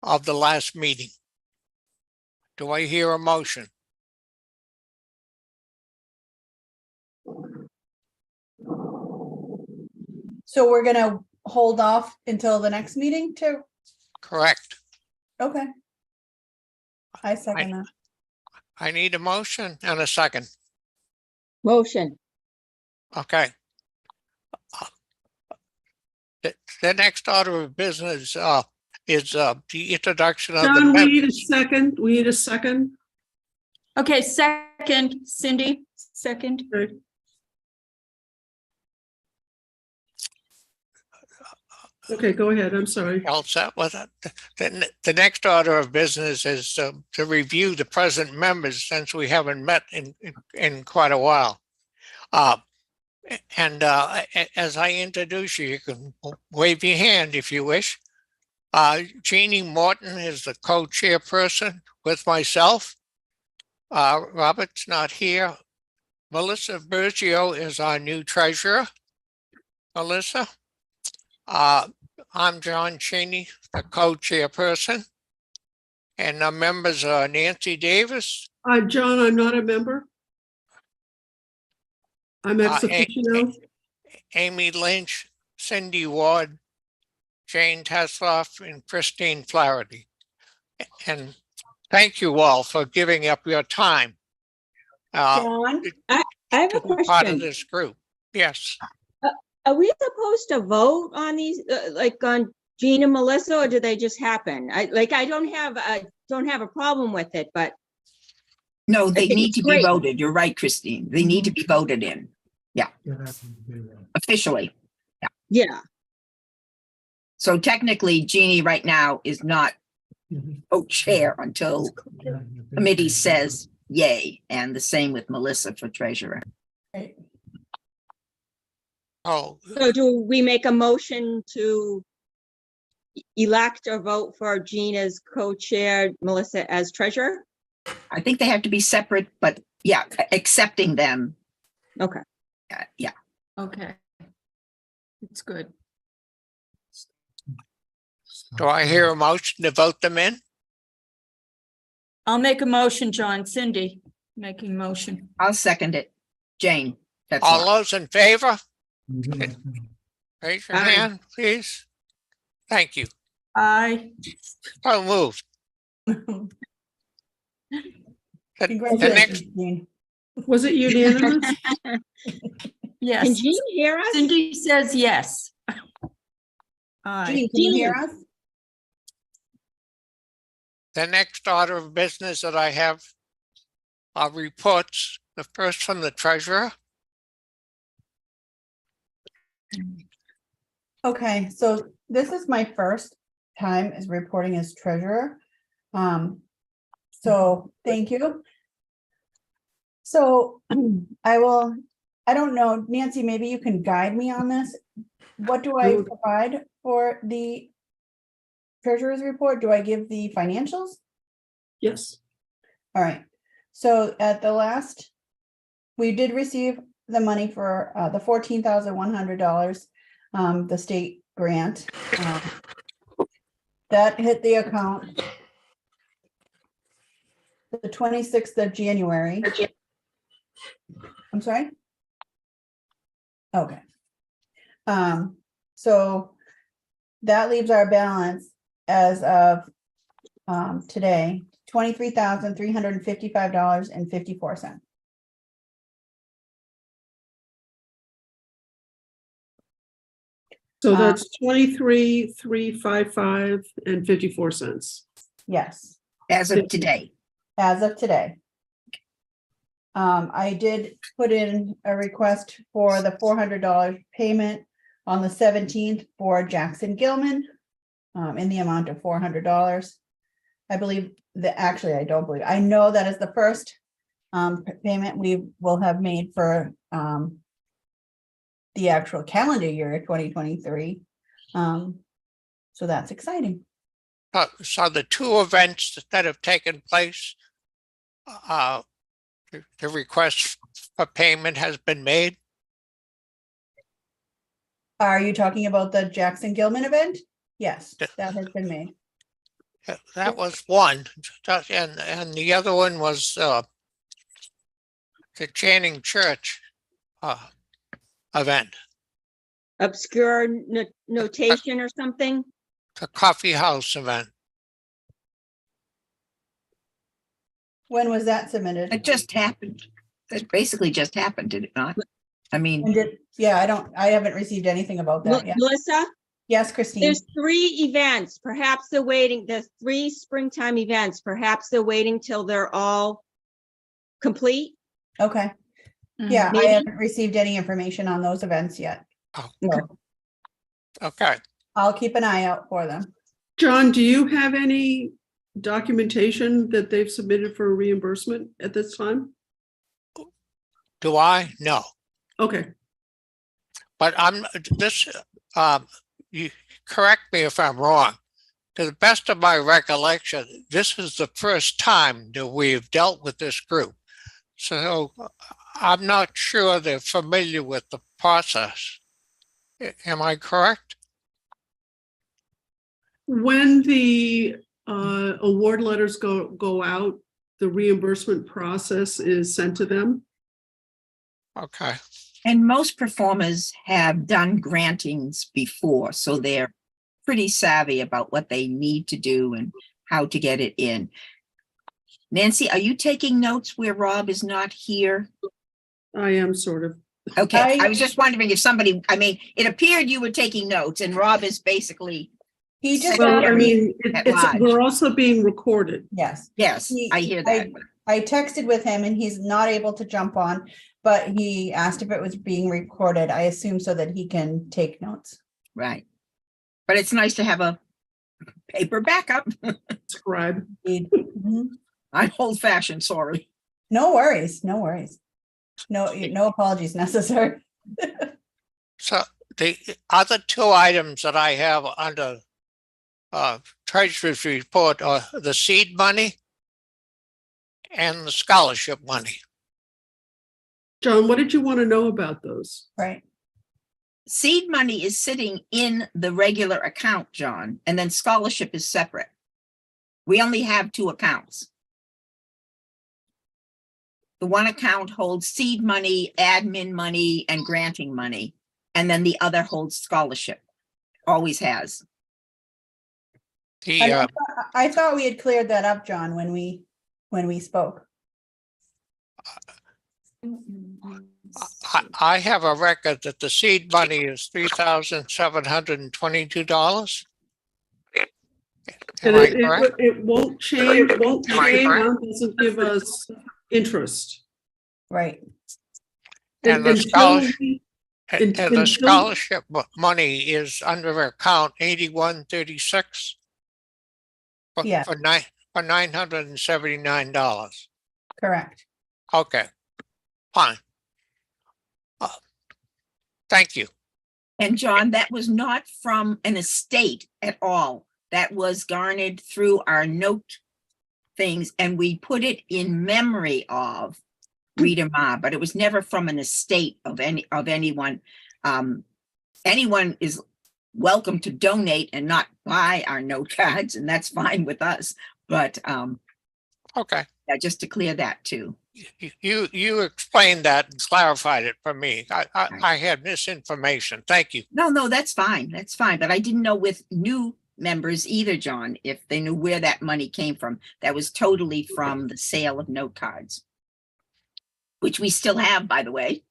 of the last meeting. Do I hear a motion? So we're gonna hold off until the next meeting too? Correct. Okay. I second that. I need a motion and a second. Motion. Okay. The next order of business is the introduction of the John, we need a members. second. We need a second. Okay, second, Cindy, second. Okay. Okay, go ahead. I'm sorry. All set with it. The next order of business is to review the present members, since we haven't met in quite a while. As I introduce you, you can wave your hand if you wish. Jeannie Morton is the co-chairperson with myself. Robert's not here. Melissa Bergio is our new treasurer. Melissa. I'm John Cheney, the co-chairperson. And the members are Nancy Davis. John, I'm not a member. I'm ex officio. Amy Lynch, Cindy Ward, Jane Tesloff, and Christine Flaherty. And thank you all for giving up your time. John, I have a to be part of question. this group. Yes. Are we supposed to vote on these, like on Jean and Melissa, or do they just happen? I don't have a problem with it, but. No, they think need it's to be great. voted. You're right, Christine. They need to be voted in. Yeah. Officially. Yeah, So technically, Jeannie right now is not co-chair until committee says yay, and the same with Melissa for treasurer. Oh, so do we make a motion to elect or vote for Jean as co-chair, Melissa as treasurer? I think they have to be separate, but yeah, accepting them. Okay. Yeah. Okay. It's good. do I hear a motion to vote them in? I'll make a motion, John. Cindy, making motion. I'll second it. Jane. That's All all. those in favor? Raise your Aye. hand, please. Thank you. Aye. So moved. The next, Congratulations, Jean. Was it unanimous? Yes. Can Jean hear us? Cindy says yes. Aye. Jean, can you hear us? the next order of business that I have are reports. The first from the treasurer. Okay, so this is my first time as reporting as treasurer. So thank you. So I don't know, Nancy, maybe you can guide me on this. What do I provide for the treasurer's report? Do I give the financials? Yes. All right. So at the last, we did receive the money for the $14,100, the state grant. That hit the account the 26th of January. I'm sorry? Okay. So that leaves our balance as of today, $23,355.54. So that's 23,355 and 54 cents. Yes, As of today. as of today. I did put in a request for the $400 payment on the 17th for Jackson Gilman in the amount of $400. I believe that, actually, I don't believe, I know that is the first payment we will have made for the actual calendar year 2023. So that's exciting. So the two events that have taken place, the request for payment has been made. Are you talking about the Jackson Gilman event? Yes, that has been made. That was one. And the other one was the Channing Church event, Obscure notation or something? the coffee house event. When was that submitted? It just happened. That basically just happened, did it not? I mean, Yeah, I haven't received anything about that yet. Melissa, Yes, Christine. there's 3 events. Perhaps they're waiting. There's 3 springtime events. Perhaps they're waiting till they're all complete. Okay. Yeah, I Maybe. haven't received any information on those events yet. Oh. So Okay. I'll keep an eye out for them. John, do you have any documentation that they've submitted for reimbursement at this time? Do I? No. Okay, But you correct me if I'm wrong. To the best of my recollection, this is the first time that we've dealt with this group. So I'm not sure they're familiar with the process. Am I correct? when the award letters go out, the reimbursement process is sent to them. Okay. and most performers have done grantings before, so they're pretty savvy about what they need to do and how to get it in. Nancy, are you taking notes where Rob is not here? I am sort of. Okay, I was just wondering if somebody, I mean, it appeared you were taking notes and Rob is basically, He just, Well, I mean, At large. we're also being recorded. yes, yes, I hear that. I texted with him and he's not able to jump on, but he asked if it was being recorded. I assume so that he can take notes. Right. But it's nice to have a paper backup. Scribe. Mhm. I'm old fashioned, sorry. No worries, no worries. No apologies necessary. So the other 2 items that I have under Treasurer's report are the seed money and the scholarship money. John, what did you want to know about those? Right. Seed money is sitting in the regular account, John, and then scholarship is separate. We only have 2 accounts. The one account holds seed money, admin money, and granting money, and then the other holds scholarship. Always has. I thought we had cleared that up, John, when we spoke. I have a record that the seed money is $3,722. And Am I correct? it won't change, Am I correct? Mount doesn't give us interest. Right. And the Until scholarship, we- and the until- scholarship money is under account 8136 Yeah. for $979. Correct. Okay, fine. Thank you. And John, that was not from an estate at all. That was garnered through our note things, and we put it in memory of Rita Ma, but it was never from an estate of anyone. Anyone is welcome to donate and not buy our note cards, and that's fine with us. But Okay, yeah, just to clear that too. you explained that and clarified it for me. I had misinformation. Thank you. No, that's fine. That's fine. But I didn't know with new members either, John, if they knew where that money came from. That was totally from the sale of note cards, which we still have, by the way.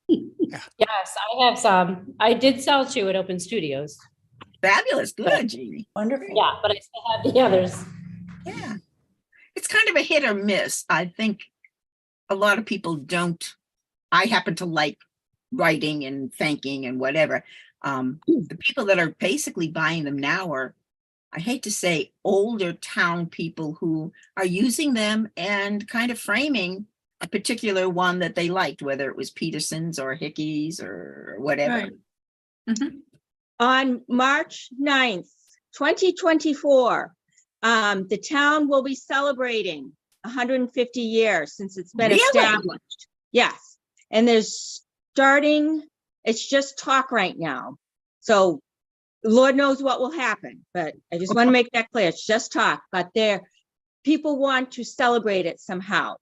Yes, I have some. I did sell 2 at Open Studios. Fabulous. Good, Jeannie. Wonderful. Yeah, but I still have the others. Yeah. It's kind of a hit or miss. I think a lot of people don't. I happen to like writing and thanking and whatever. The people that are basically buying them now are, I hate to say, older town people who are using them and kind of framing a particular one that they liked, whether it was Peterson's or Hickey's or whatever. Right. On March 9th, 2024, the town will be celebrating 150 years since it's been Really? established. Yes, and it's just talk right now. So Lord knows what will happen, but I just want to make that clear. It's just talk, but people want to celebrate it somehow.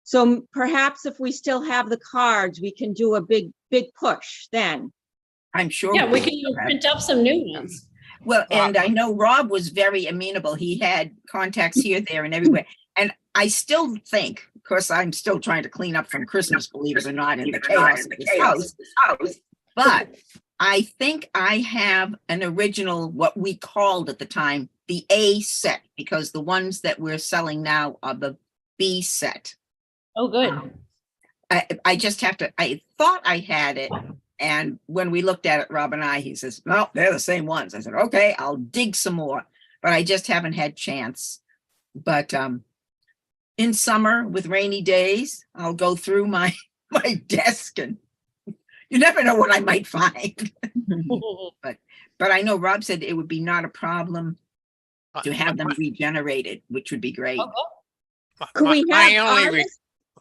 So perhaps if we still have the cards, we can do a big push then. I'm sure. Yeah, we will. can print up some new ones. Well, and I know Rob was very amenable. He had contacts here, there, and everywhere. And I still think, of course, I'm still trying to clean up from Christmas, believe it or not, in the chaos of this house. But I think I have an original, what we called at the time, the A set, because the ones that we're selling now are the B set. Oh, good. I just have to, I thought I had it. And when we looked at it, Rob and I, he says, well, they're the same ones. I said, okay, I'll dig some more, but I just haven't had chance. But in summer with rainy days, I'll go through my desk and you never know what I might find. But I know Rob said it would be not a problem to have them regenerated, which would be great. Could we have artists?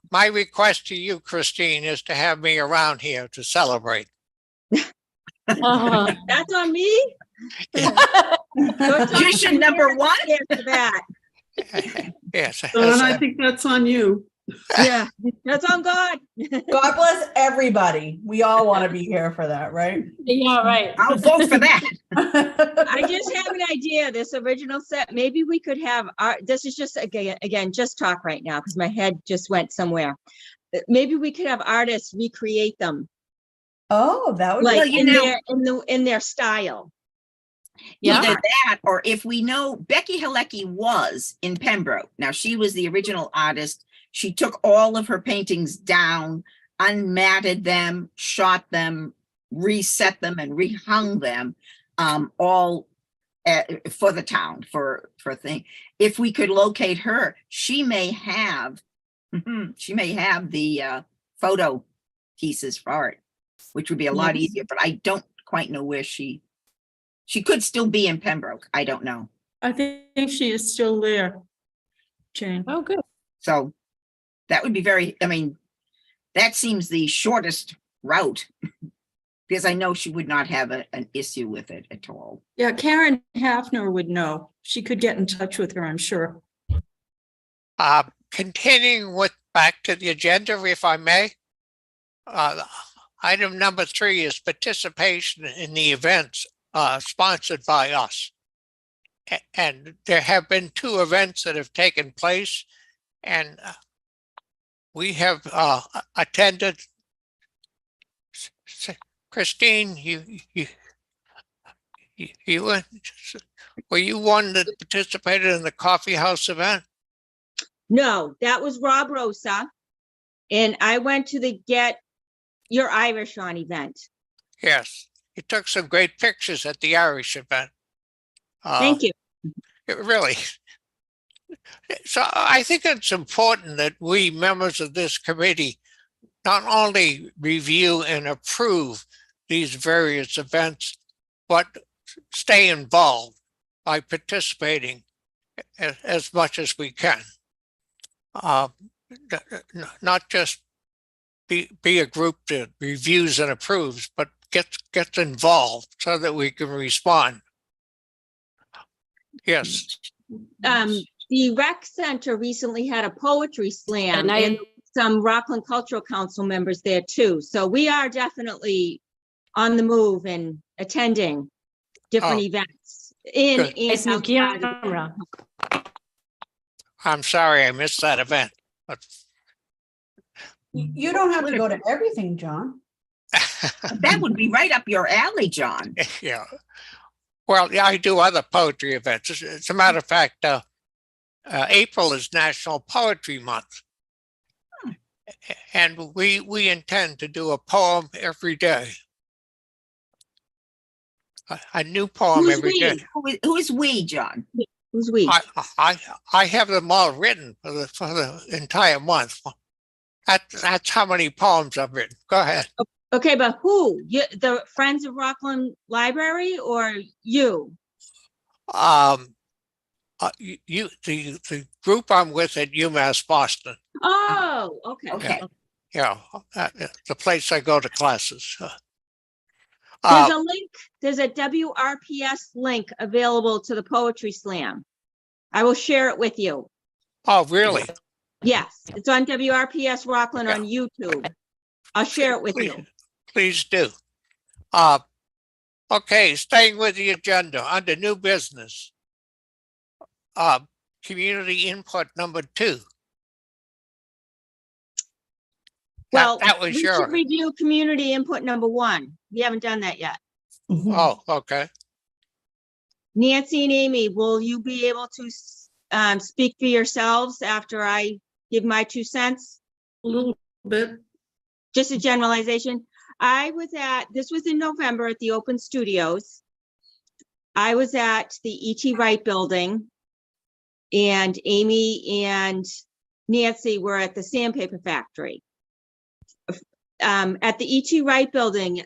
My request to you, Christine, is to have me around here to celebrate. That's on me? Mission number one. Yeah, for that. Yes. Don, I think that's on you. Yeah, that's on God. God bless everybody. We all want to be here for that, right? Yeah, right. I'll vote for that. I just have an idea, this original set, maybe we could have art, this is just, again, just talk right now, because my head just went somewhere. Maybe we could have artists recreate them, Oh, that would like be in their style. Yeah. Either that, or if we know Becky Halecki was in Pembroke. Now, she was the original artist. She took all of her paintings down, unmatted them, shot them, reset them, and rehung them, all for the town, for a thing. If we could locate her, she may have the photo pieces for it, which would be a lot easier. But I don't quite know where she could still be in Pembroke. I don't know. I think she is still there, Jane. Oh, good. So that would be that seems the shortest route because I know she would not have an issue with it at all. Yeah, Karen Hafner would know. She could get in touch with her, I'm sure. Continuing back to the agenda, if I may. Item number 3 is participation in the events sponsored by us. And there have been 2 events that have taken place, and we have attended. Christine, were you one that participated in the coffee house event? No, that was Rob Rosa. And I went to the Get Your Irish On event. Yes, you took some great pictures at the Irish event. Thank you. Really. So I think it's important that we members of this committee not only review and approve these various events, but stay involved by participating as much as we can. Not just be a group that reviews and approves, but gets involved so that we can respond. Yes. The rec center recently had a poetry slam and some Rockland Cultural Council members there too. So we are definitely on the move and attending different events in Nice new camera. I'm sorry I missed that event. But You don't have to go to everything, John. That would be right up your alley, John. yeah. Well, yeah, I do other poetry events. As a matter of fact, April is National Poetry Month. And we intend to do a poem every day. A new poem Who's every we? day. Who is we, John? Who's we? I have them all written for the entire month. That's how many poems I've written. Go ahead. Okay, but who? The Friends of Rockland Library or you? The group I'm with at UMass Boston. Oh, okay. Okay. Yeah, the place I go to classes. There's a link, there's a WRPS link available to the poetry slam. I will share it with you. Oh, really? Yes, it's on WRPS Rockland on YouTube. I'll share it with you. Please do. Okay, staying with the agenda, under new business. Community input number 2. Well, that was we your, should review community input number 1. We haven't done that yet. oh, okay. Nancy and Amy, will you be able to speak for yourselves after I give my 2 cents? A little bit. Just a generalization. This was in November at the Open Studios. I was at the E.T. Wright building, and Amy and Nancy were at the sandpaper factory. At the E.T. Wright building,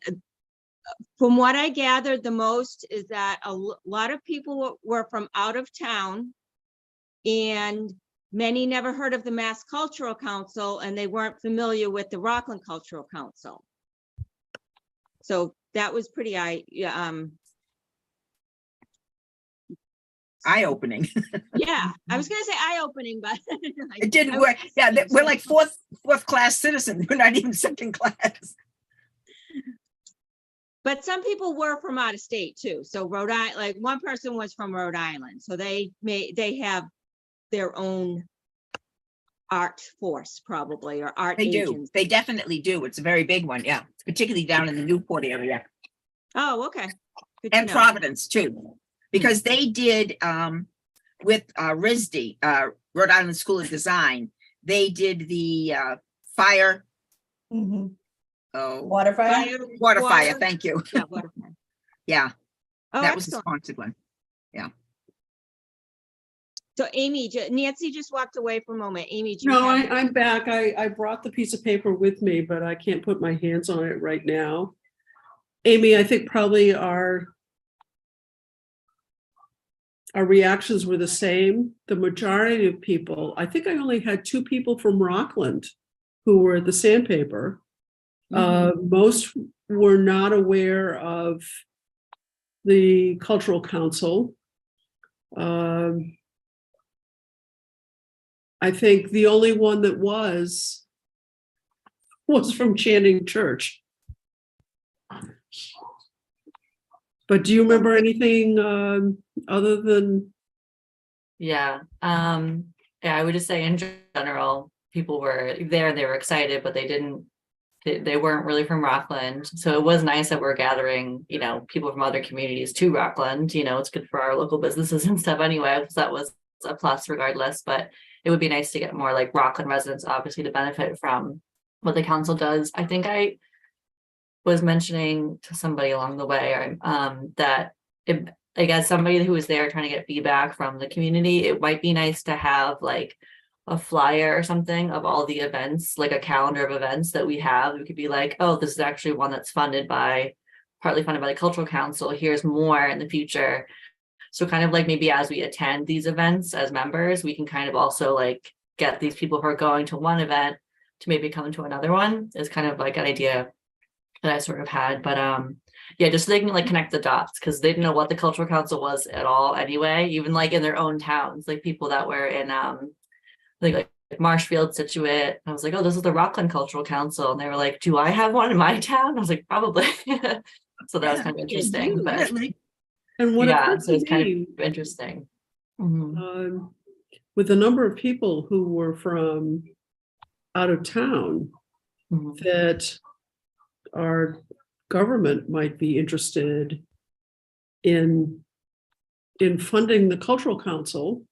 from what I gathered the most is that a lot of people were from out of town, and many never heard of the Mass Cultural Council, and they weren't familiar with the Rockland Cultural Council. So that was pretty eye-opening. yeah, I was gonna say eye-opening, but It didn't work. Yeah, we're like fourth class citizens. We're not even second class. But some people were from out of state too. So Rhode Island, like one person was from Rhode Island, so they have their own art force probably, or art They do. agents. They definitely do. It's a very big one. Yeah, particularly down in the Newport area Oh, okay. Good to and know. Providence too, because they did with RISD, Rhode Island School of Design. They did the fire. Mhm. Oh, Water fire? water fire. Thank you. Yeah, water fire. Yeah, Oh, that was a excellent. sponsored one. So Amy, Nancy just walked away for a moment. Amy, do you No, have? I'm back. I brought the piece of paper with me, but I can't put my hands on it right now. Amy, I think probably our reactions were the same. The majority of people, I think I only had 2 people from Rockland who were at the sandpaper. Most were not aware of the Cultural Council. I think the only one that was from Channing Church. But do you remember anything other than? Yeah, I would just say in general, people were there and they were excited, but they weren't really from Rockland. So it was nice that we're gathering, people from other communities to Rockland. It's good for our local businesses and stuff anyway, because that was a plus regardless. But it would be nice to get more like Rockland residents, obviously, to benefit from what the council does. I think I was mentioning to somebody along the way that I guess somebody who was there trying to get feedback from the community, it might be nice to have like a flyer or something of all the events, like a calendar of events that we have. We could be like, oh, this is actually one that's partly funded by the Cultural Council. Here's more in the future. So kind of like maybe as we attend these events as members, we can kind of also like get these people who are going to one event to maybe come to another one is kind of like an idea that I sort of had. But yeah, just so they can like connect the dots, because they didn't know what the Cultural Council was at all anyway, even like in their own towns, like people that were in like Marshfield, Situate. I was like, oh, this is the Rockland Cultural Council. And they were like, do I have one in my town? I was like, probably. So that was kind of interesting. But And what yeah, occurred so to it's kind me, of interesting. Mhm. with the number of people who were from out of town, Mhm. that our government might be interested in funding the Cultural Council,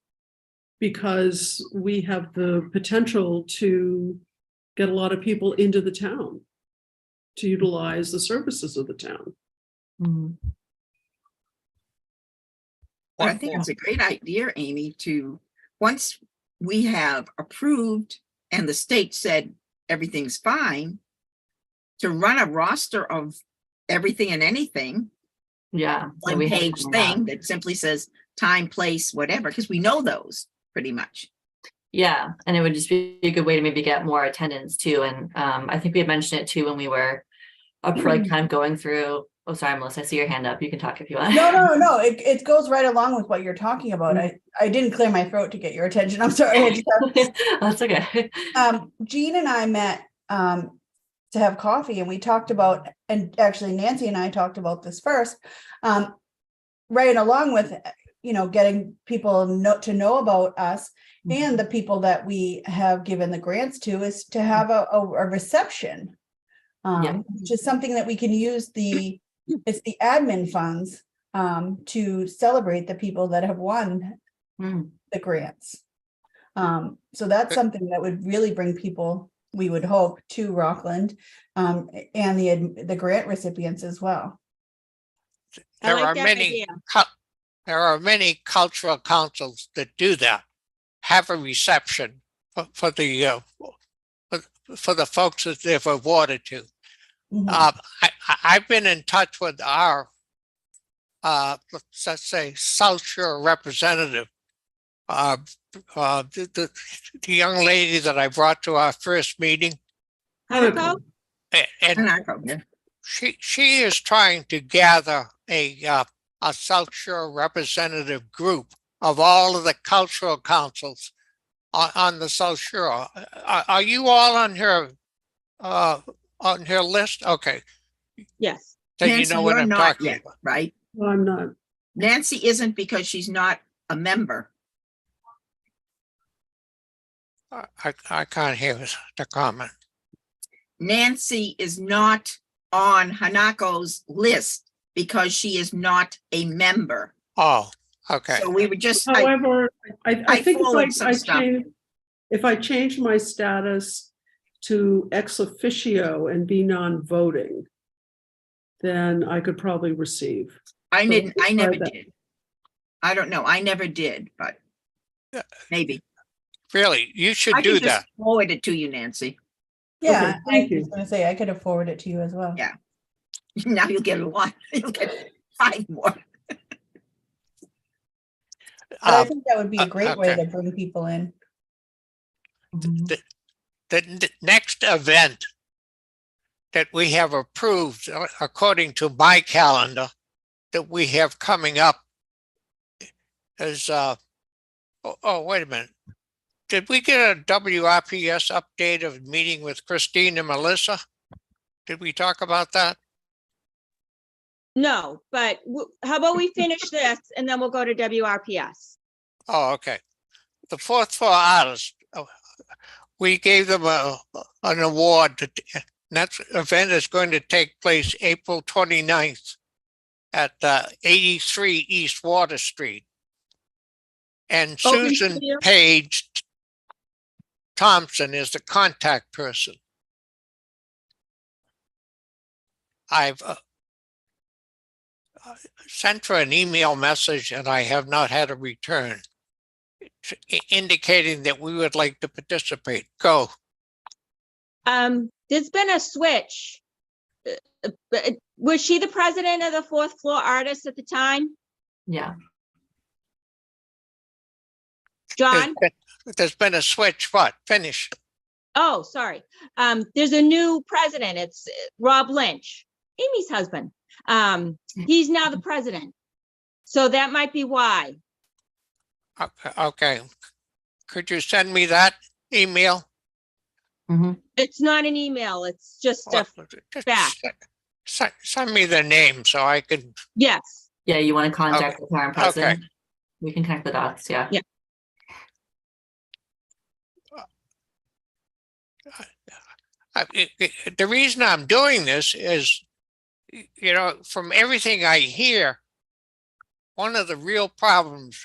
because we have the potential to get a lot of people into the town to utilize the services of the town. Mhm. Well, I think it's a great idea, Amy, to, once we have approved and the state said everything's fine, to run a roster of everything and anything, Yeah. so one we have page some of thing that. that simply says time, place, whatever, because we know those pretty much. Yeah, and it would just be a good way to maybe get more attendance too. And I think we had mentioned it too when we were like kind of going through Oh, sorry, Melissa, I see your hand up. You can talk if you want. No, it goes right along with what you're talking about. I didn't clear my throat to get your attention. I'm sorry. I just That's okay. Jean and I met to have coffee, and we talked about, and actually Nancy and I talked about this first, right along with, getting people to know about us and the people that we have given the grants to, is to have a reception. Yeah. Which is something that we can use it's the admin funds to celebrate the people that have won the grants. So that's something that would really bring people, we would hope, to Rockland, and the grant recipients as well. I There like are that many, idea. there are many cultural councils that do that, have a reception for the folks that they've awarded to. Mhm. I've been in touch with our, let's say, South Shore representative, the young lady that I brought to our first meeting, Hanako? and Yeah. she is trying to gather a South Shore representative group of all of the cultural councils on the South Shore. Are you all on her list? Okay, Yes. then you Nancy, know what you're I'm not talking yet, about. right? Well, I'm not. Nancy isn't because she's not a member. I can't hear the comment. Nancy is not on Hanako's list because she is not a member. Oh, okay. So we were just, However, I I think forward some stuff. if I change my status to ex officio and be non-voting, then I could probably receive. I So didn't, I try never that. did. I don't know. I never did, but Yeah. maybe. Really, you should I do can just that. forward it to you, Nancy. Yeah, thank I was you. gonna say, I could have forwarded it to you as well. Yeah. Now you'll get one. You'll get 5 more. But I Um, think that would be a great way okay. to bring people in. The next event that we have approved, according to my calendar, that we have coming up is, wait a minute. Did we get a WRPS update of meeting with Christine and Melissa? Did we talk about that? No, but how about we finish this and then we'll go to WRPS? Oh, okay. The fourth floor artist, we gave them an award. And that event is going to take place April 29th at 83 East Water Street. And Open Susan studio? Page Thompson is the contact person. I've sent her an email message and I have not had a return indicating that we would like to participate. Go. There's been a switch. Was she the president of the fourth floor artists at the time? Yeah. John? There's been a switch. What? Finish. Oh, sorry. There's a new president. It's Rob Lynch, Amy's husband. He's now the president. So that might be why. Okay. Could you send me that email? It's not an email. It's just a Just fact. send me the name so I can. Yes. Yeah, you want to contact the current president? Okay. We can connect the dots, yeah. Yeah. The reason I'm doing this is, from everything I hear, one of the real problems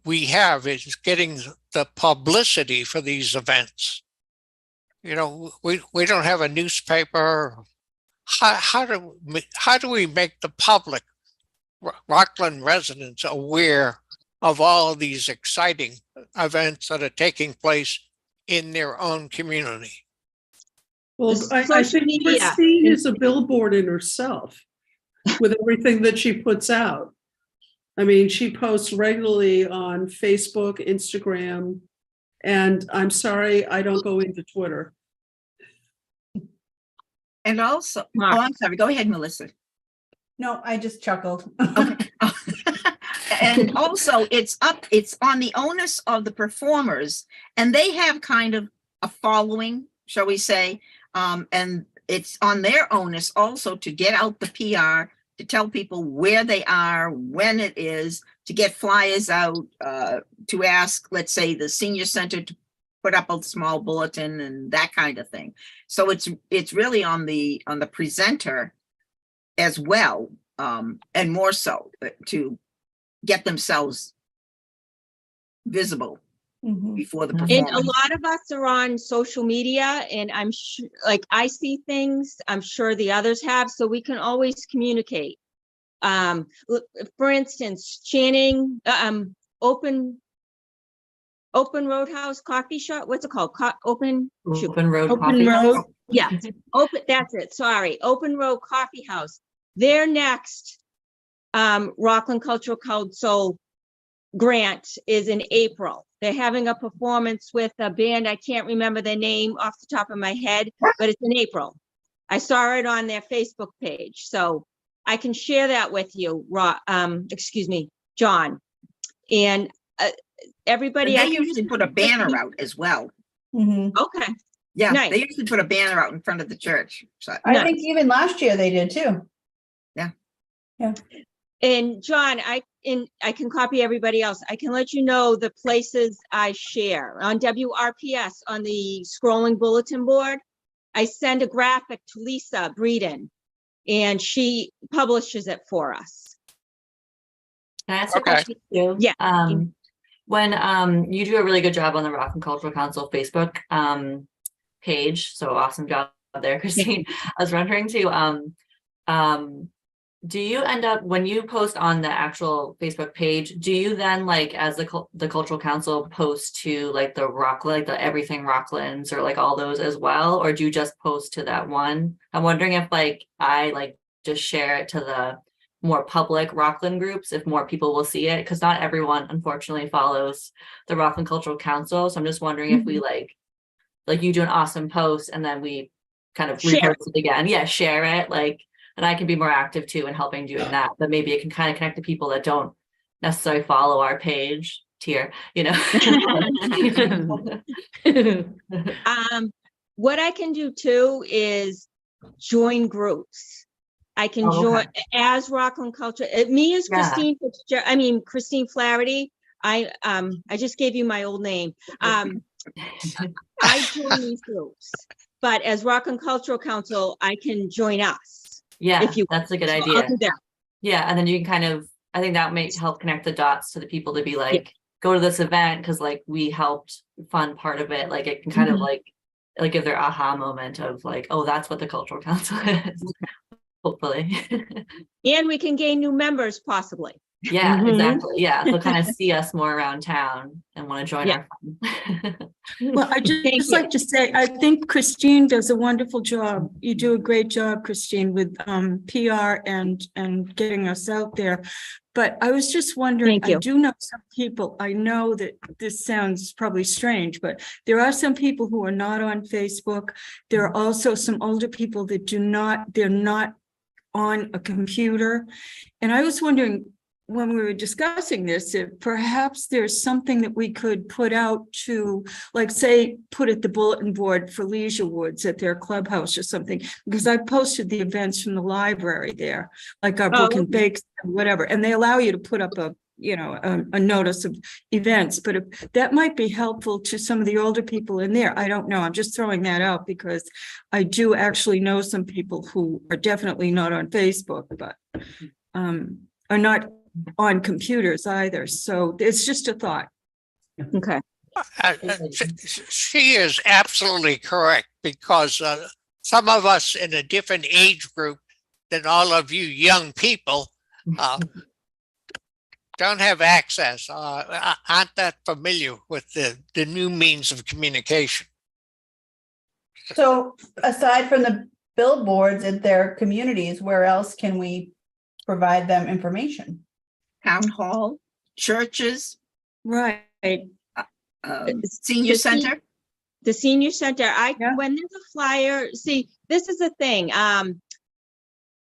we have is getting the publicity for these events. We don't have a newspaper. How do we make the public, Rockland residents, aware of all of these exciting events that are taking place in their own community? Well, The I social think media. Christine is a billboard in herself with everything that she puts out. I mean, she posts regularly on Facebook, Instagram, and I'm sorry, I don't go into Twitter. And also, Mark. oh, I'm sorry. Go ahead, Melissa. No, I just chuckled. Okay. And also it's on the onus of the performers, and they have kind of a following, shall we say, and it's on their onus also to get out the PR, to tell people where they are, when it is, to get flyers out, to ask, let's say, the senior center to put up a small bulletin and that kind of thing. So it's really on the presenter as well, and more so to get themselves visible Mhm. before the And And performance. a lot of us are on social media, and I'm sure, like, I see things, I'm sure the others have, so we can always communicate. For instance, Channing, Open Roadhouse Coffee Shop, what's it called? Shoot. Open Road Open Coffee. Road. Yeah, that's it, sorry, Open Road Coffee House. Their next Rockland Cultural Council grant is in April. They're having a performance with a band, I can't remember their name off the top of my head, but it's in April. I saw it on their Facebook page, so I can share that with you, excuse me, John. And everybody. They usually put a banner out as well. Mhm. Okay, Yeah, Nice. they usually put a banner out in front of the church. So I Nice. think even last year they did too. and John, I can copy everybody else. I can let you know the places I share on WRPS on the scrolling bulletin board. I send a graphic to Lisa Breeden, and she publishes it for us. Can I ask a Okay. question too? Yeah. When you do a really good job on the Rockland Cultural Council Facebook page, so awesome job there, Christine. I was wondering too, do you end up, when you post on the actual Facebook page, do you then, like, as the Cultural Council, post to like the Rockland, like the Everything Rocklands, or like all those as well, or do you just post to that one? I'm wondering if like I like just share it to the more public Rockland groups, if more people will see it, because not everyone unfortunately follows the Rockland Cultural Council. So I'm just wondering if we like you do an awesome post and then we kind of Share repost it again. Yeah, share it, like, and I can be more active too in helping doing that. But maybe it can kind of connect to people that don't necessarily follow our page tier, you know. What I can do too is join groups. I can Oh, join okay. as Rockland Culture. Me as Yeah. Christine Flaherty. I just gave you my old name. I join these groups, but as Rockland Cultural Council, I can join us. Yeah, If you that's a good So I'll idea. do that. Yeah, and then you can kind of, I think that may help connect the dots to the people to be like, go to this event because like we helped fund part of it. Like it can kind of like give their aha moment of like, oh, that's what the Cultural Council is. Hopefully. And we can gain new members possibly. Yeah, exactly. Yeah, they'll kind of see us more around town and want to join Yeah. our fun. Well, I Thank just you. like to say, I think Christine does a wonderful job. You do a great job, Christine, with PR and getting us out there. But I was just wondering, Thank you. I do know some people, I know that this sounds probably strange, but there are some people who are not on Facebook. There are also some older people that they're not on a computer. And I was wondering, when we were discussing this, if perhaps there's something that we could put out to, like, say, put at the bulletin board for Leisure Woods at their clubhouse or something, because I posted the events from the library there, like our book and bakes and whatever, and they allow you to put up a notice of events, but if that might be helpful to some of the older people in there. I don't know. I'm just throwing that out because I do actually know some people who are definitely not on Facebook, but are not on computers either. So it's just a thought. Okay. She is absolutely correct because some of us in a different age group than all of you young people don't have access, aren't that familiar with the new means of communication. So aside from the billboards in their communities, where else can we provide them information? Town hall, churches, Right. senior center. The senior center, Yeah. when there's a flyer, see, this is the thing.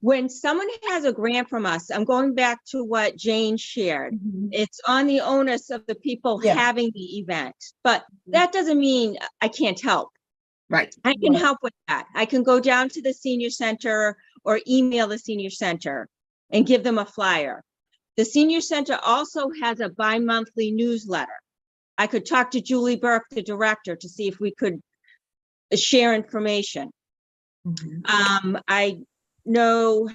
when someone has a grant from us, I'm going back to what Jane shared. It's on the onus of the people Yeah. having the event, but that doesn't mean I can't help. Right. I can Right. help with that. I can go down to the senior center or email the senior center and give them a flyer. The senior center also has a bi-monthly newsletter. I could talk to Julie Burke, the director, to see if we could share information. I know,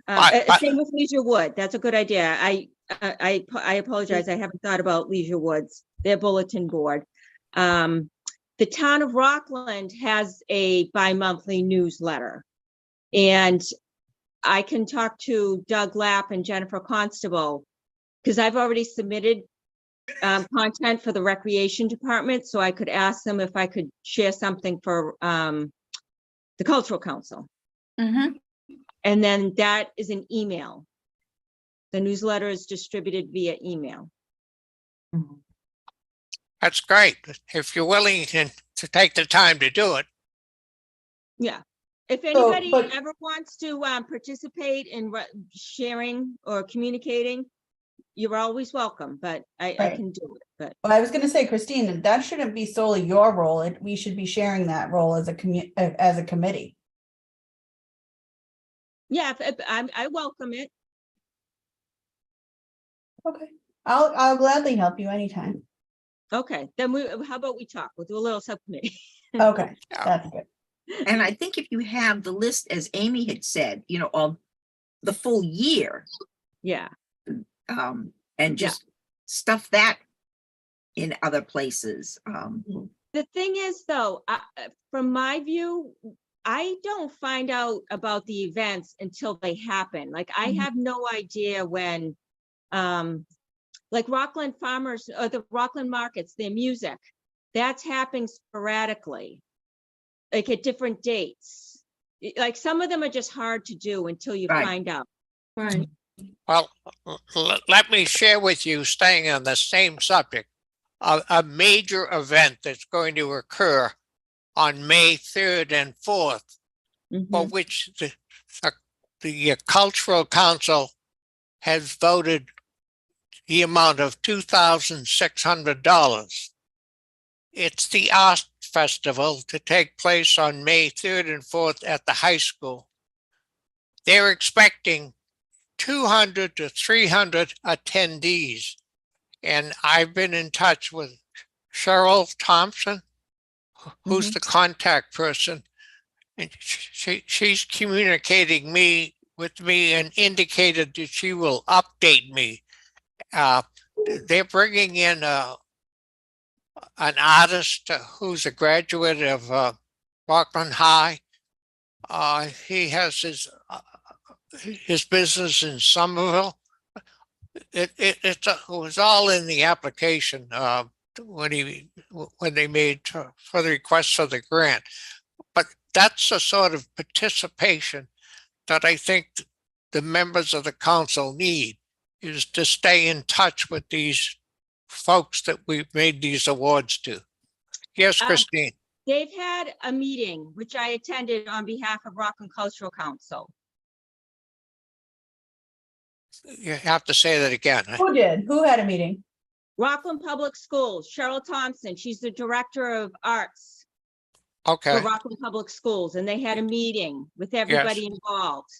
same with Leisure Wood. That's a good idea. I apologize. I haven't thought about Leisure Woods, their bulletin board. The town of Rockland has a bi-monthly newsletter. And I can talk to Doug Lapp and Jennifer Constable, because I've already submitted content for the recreation department, so I could ask them if I could share something for the cultural council. Mhm. And then that is an email. The newsletter is distributed via email. That's great. If you're willing to take the time to do it. Yeah. If anybody but- ever wants to participate in sharing or communicating, you're always welcome, but I Right. can do it. But Well, I was gonna say, Christine, that shouldn't be solely your role. We should be sharing that role as a committee. yeah, I welcome it. Okay. I'll gladly help you anytime. Okay, then how about we talk? We'll do a little subcommittee. Okay, Yeah. that's good. And I think if you have the list, as Amy had said, of the full year, Yeah, and Yeah. just stuff that in other places. the thing is though, from my view, I don't find out about the events until they happen. Like I Mhm. have no idea when, like Rockland Farmers or the Rockland Markets, their music, that's happening sporadically, like at different dates. Like some of them are just hard to do until you Right. find out. Right. Well, let me share with you, staying on the same subject, a major event that's going to occur on May 3rd and 4th, for Mhm. which the Cultural Council has voted the amount of $2,600. It's the Art Festival to take place on May 3rd and 4th at the high school. They're expecting 200 to 300 attendees. And I've been in touch with Cheryl Thompson, who's the contact person. And she's communicating with me and indicated that she will update me. They're bringing in an artist who's a graduate of Rockland High. He has his business in Somerville. It was all in the application when they made for the request for the grant. But that's the sort of participation that I think the members of the council need, is to stay in touch with these folks that we've made these awards to. Yes, Christine. They've had a meeting, which I attended on behalf of Rockland Cultural Council. You have to say that again. Who did? Who had a meeting? Rockland Public Schools, Cheryl Thompson, she's the director of arts for Okay. Rockland Public Schools, and they had a meeting with everybody involved.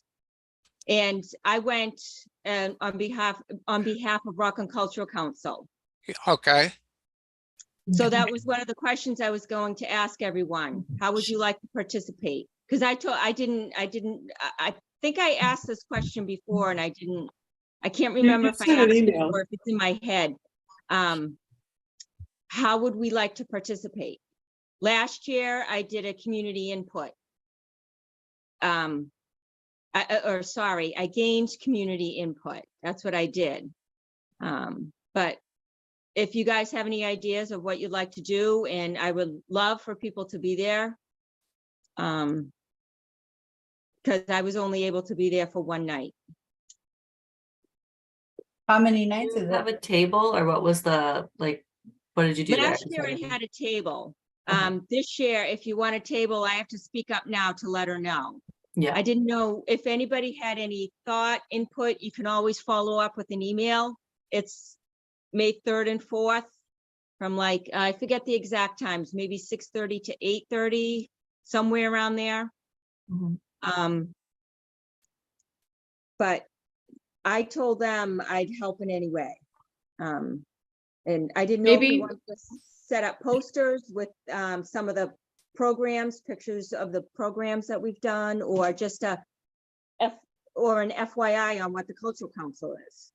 And I went on behalf of Rockland Cultural Council. Okay. So that was one of the questions I was going to ask everyone. How would you like to participate? Because I think I asked this question before and I can't remember if I sent an asked it email. or if it's in my head. How would we like to participate? Last year, I did a community input. I gained community input. That's what I did. But if you guys have any ideas of what you'd like to do, and I would love for people to be there. Because I was only able to be there for one night. How many nights Did is you have it? a table, or what was what did you do there? Last year I had a table. Okay. This year, if you want a table, I have to speak up now to let her know. Yeah, I didn't know if anybody had any thought, input, you can always follow up with an email. It's May 3rd and 4th from like, I forget the exact times, maybe 6:30 to 8:30, somewhere around there. Mhm. But I told them I'd help in any way. And I didn't know if we Maybe- wanted to set up posters with some of the programs, pictures of the programs that we've done, or just an FYI on what the cultural council is.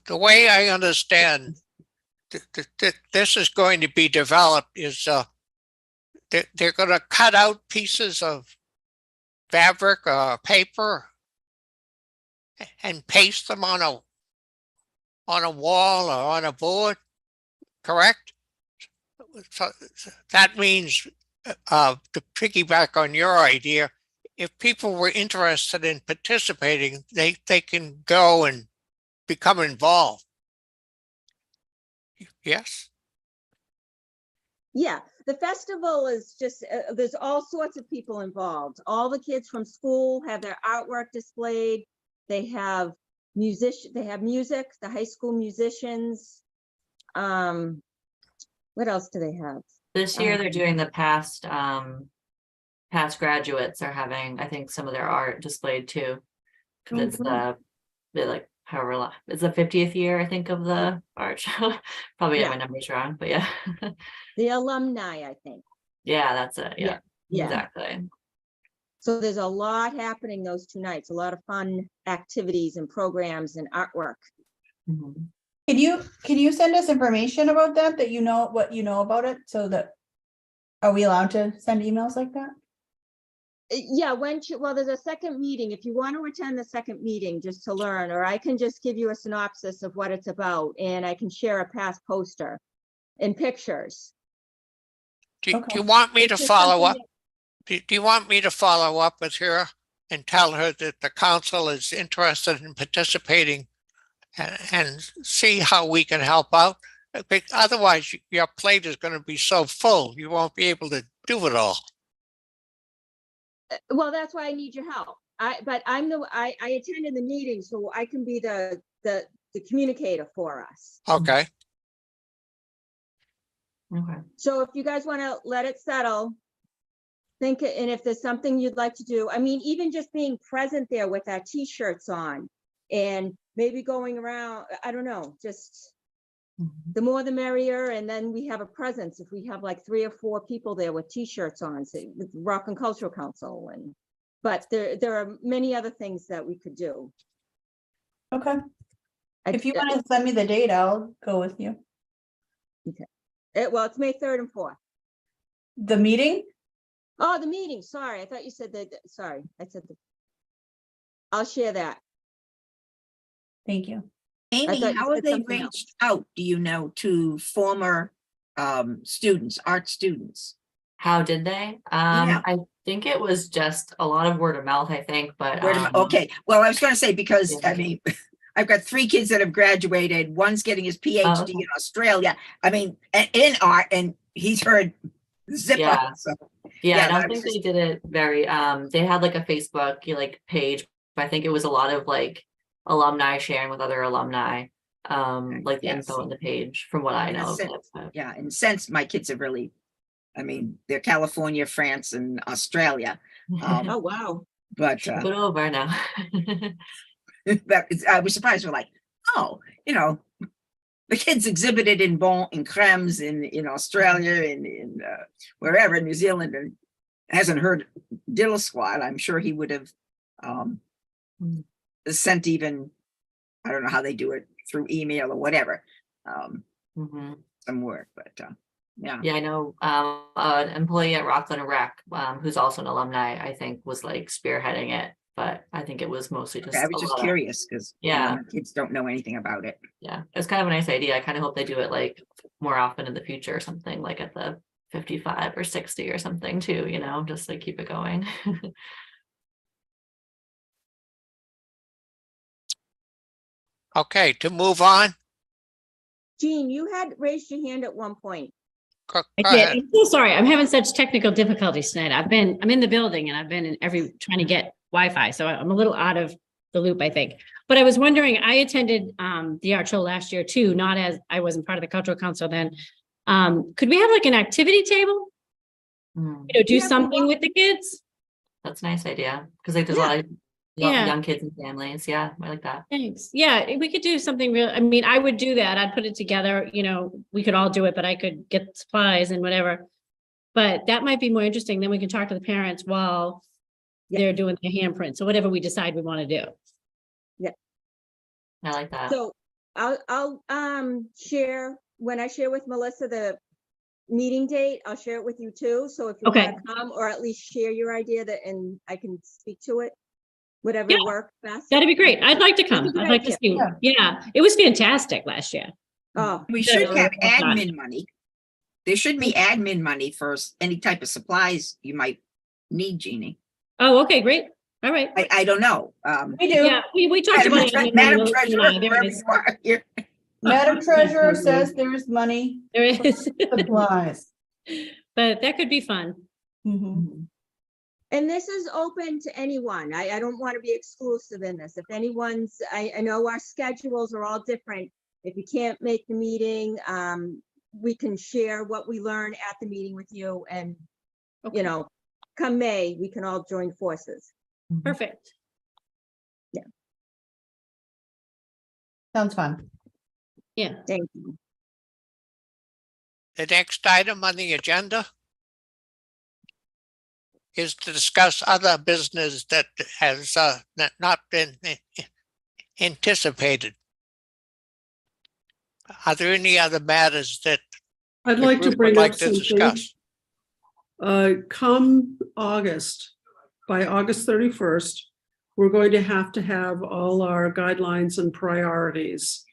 The way I understand this is going to be developed is they're going to cut out pieces of fabric or paper and paste them on a wall or on a board, correct? So that means to piggyback on your idea, if people were interested in participating, they can go and become involved. Yes? Yeah, the festival is just, there's all sorts of people involved. All the kids from school have their artwork displayed. They have music, the high school musicians. What else do they have? This year they're doing the past graduates are having, I think, some of their art displayed too. Cause Oh, it's cool. they're like however long, it's the 50th year, I think, of the art show. Probably Yeah. have my numbers wrong, but yeah. The alumni, I think. Yeah, that's it. Yeah, Yeah. exactly. So there's a lot happening those 2 nights, a lot of fun activities and programs and artwork. Mhm. Can you send us information about that you know what you know about it, so that, are we allowed to send emails like that? Yeah, well, there's a second meeting. If you want to attend the second meeting just to learn, or I can just give you a synopsis of what it's about, and I can share a past poster and pictures. Do Okay. you want me It's to just follow something up? Do you want me to follow up with her and tell her that the council is interested in participating and see how we can help out? Otherwise, your plate is going to be so full, you won't be able to do it all. Well, that's why I need your help. I attended the meeting, so I can be the communicator for us. Okay. Okay. So if you guys want to let it settle, think, and if there's something you'd like to do, I mean, even just being present there with our t-shirts on and maybe going around, I don't know, just Mhm. the more the merrier. And then we have a presence. If we have like 3 or 4 people there with t-shirts on, say with Rockland Cultural Council, but there are many other things that we could do. Okay, if you want to send me the date, I'll go with you. Well, it's May 3rd and 4th. The meeting? Oh, the meeting, sorry, I thought you said that, sorry, I said I'll share that. Thank you. Amy, thought you how are said they something else. reached out, do you know, to former students, art students? How did they? Yeah. I think it was just a lot of word of mouth, I think, but Okay, well, I was gonna say, because, Yeah. I mean, I've got 3 kids that have graduated, one's getting his PhD okay. in Australia, I mean, in art, and he's heard Zippo, Yeah. so. Yeah, Yeah, I don't that think was they did it very, they had like a Facebook like page, but I think it was a lot of like alumni sharing with other alumni, like the Yes. info on the page from what I In a know of it. sense, but- Yeah, in a sense, my kids have really, I mean, they're California, France, and Australia. Oh, wow. But Put over now. I was surprised. We're like, oh, the kids exhibited in Bon and Krems in Australia and in wherever, New Zealand, and hasn't heard diddle squat. I'm sure he would have Mm. sent even, I don't know how they do it, through email or whatever, Mhm. some word, but yeah. Yeah, I know an employee at Rockland Rec, who's also an alumni, I think, was like spearheading it, but I think it was mostly just Okay, I was a just lot of- curious because Yeah. my kids don't know anything about it. Yeah, it's kind of a nice idea. I kind of hope they do it like more often in the future or something, like at the 55 or 60 or something too, just like keep it going. Okay, to move on. Jean, you had raised your hand at one point. Go I did. ahead. I'm so sorry. I'm having such technical difficulties tonight. I'm in the building and I've been in trying to get Wi-Fi, so I'm a little out of the loop, I think. But I was wondering, I attended the art show last year too, not as, I wasn't part of the cultural council then. Could we have like an activity table? Mm, Do Yeah, something with the kids? That's a nice idea, because like there's a lot of Yeah. young kids and families. Yeah, I like that. Thanks. Yeah, we could do something real. I mean, I would do that. I'd put it together, we could all do it, but I could get supplies and whatever. But that might be more interesting. Then we can talk to the parents while they're doing their handprints or whatever we decide we want to do. I like that. So I'll share, when I share with Melissa the meeting date, I'll share it with you too. So if you Okay. want to come or at least share your idea and I can speak to it, whatever Yeah. works best. That'd be great. I'd like to That's a come. good I'd like to idea. see. Yeah, it was fantastic last year. Oh, We Yeah, should really have well done. admin money. There should be admin money for any type of supplies you might need, Jeannie. Oh, okay, great. All right. I don't know. We do. Yeah, we talked about it. Madam Treasurer, wherever you are here. Madam Treasurer says there's money There is, supplies. but that could be fun. Mhm. and this is open to anyone. I don't want to be exclusive in this. If anyone's, I know our schedules are all different. If you can't make the meeting, we can share what we learn at the meeting with you and, come May, we can all join forces. Perfect. Sounds fun. Yeah. Thank you. The next item on the agenda is to discuss other business that has not been anticipated. Are there any other matters that I'd the like to group bring would up like to something. discuss? Come August, by August 31st, we're going to have all our guidelines and priorities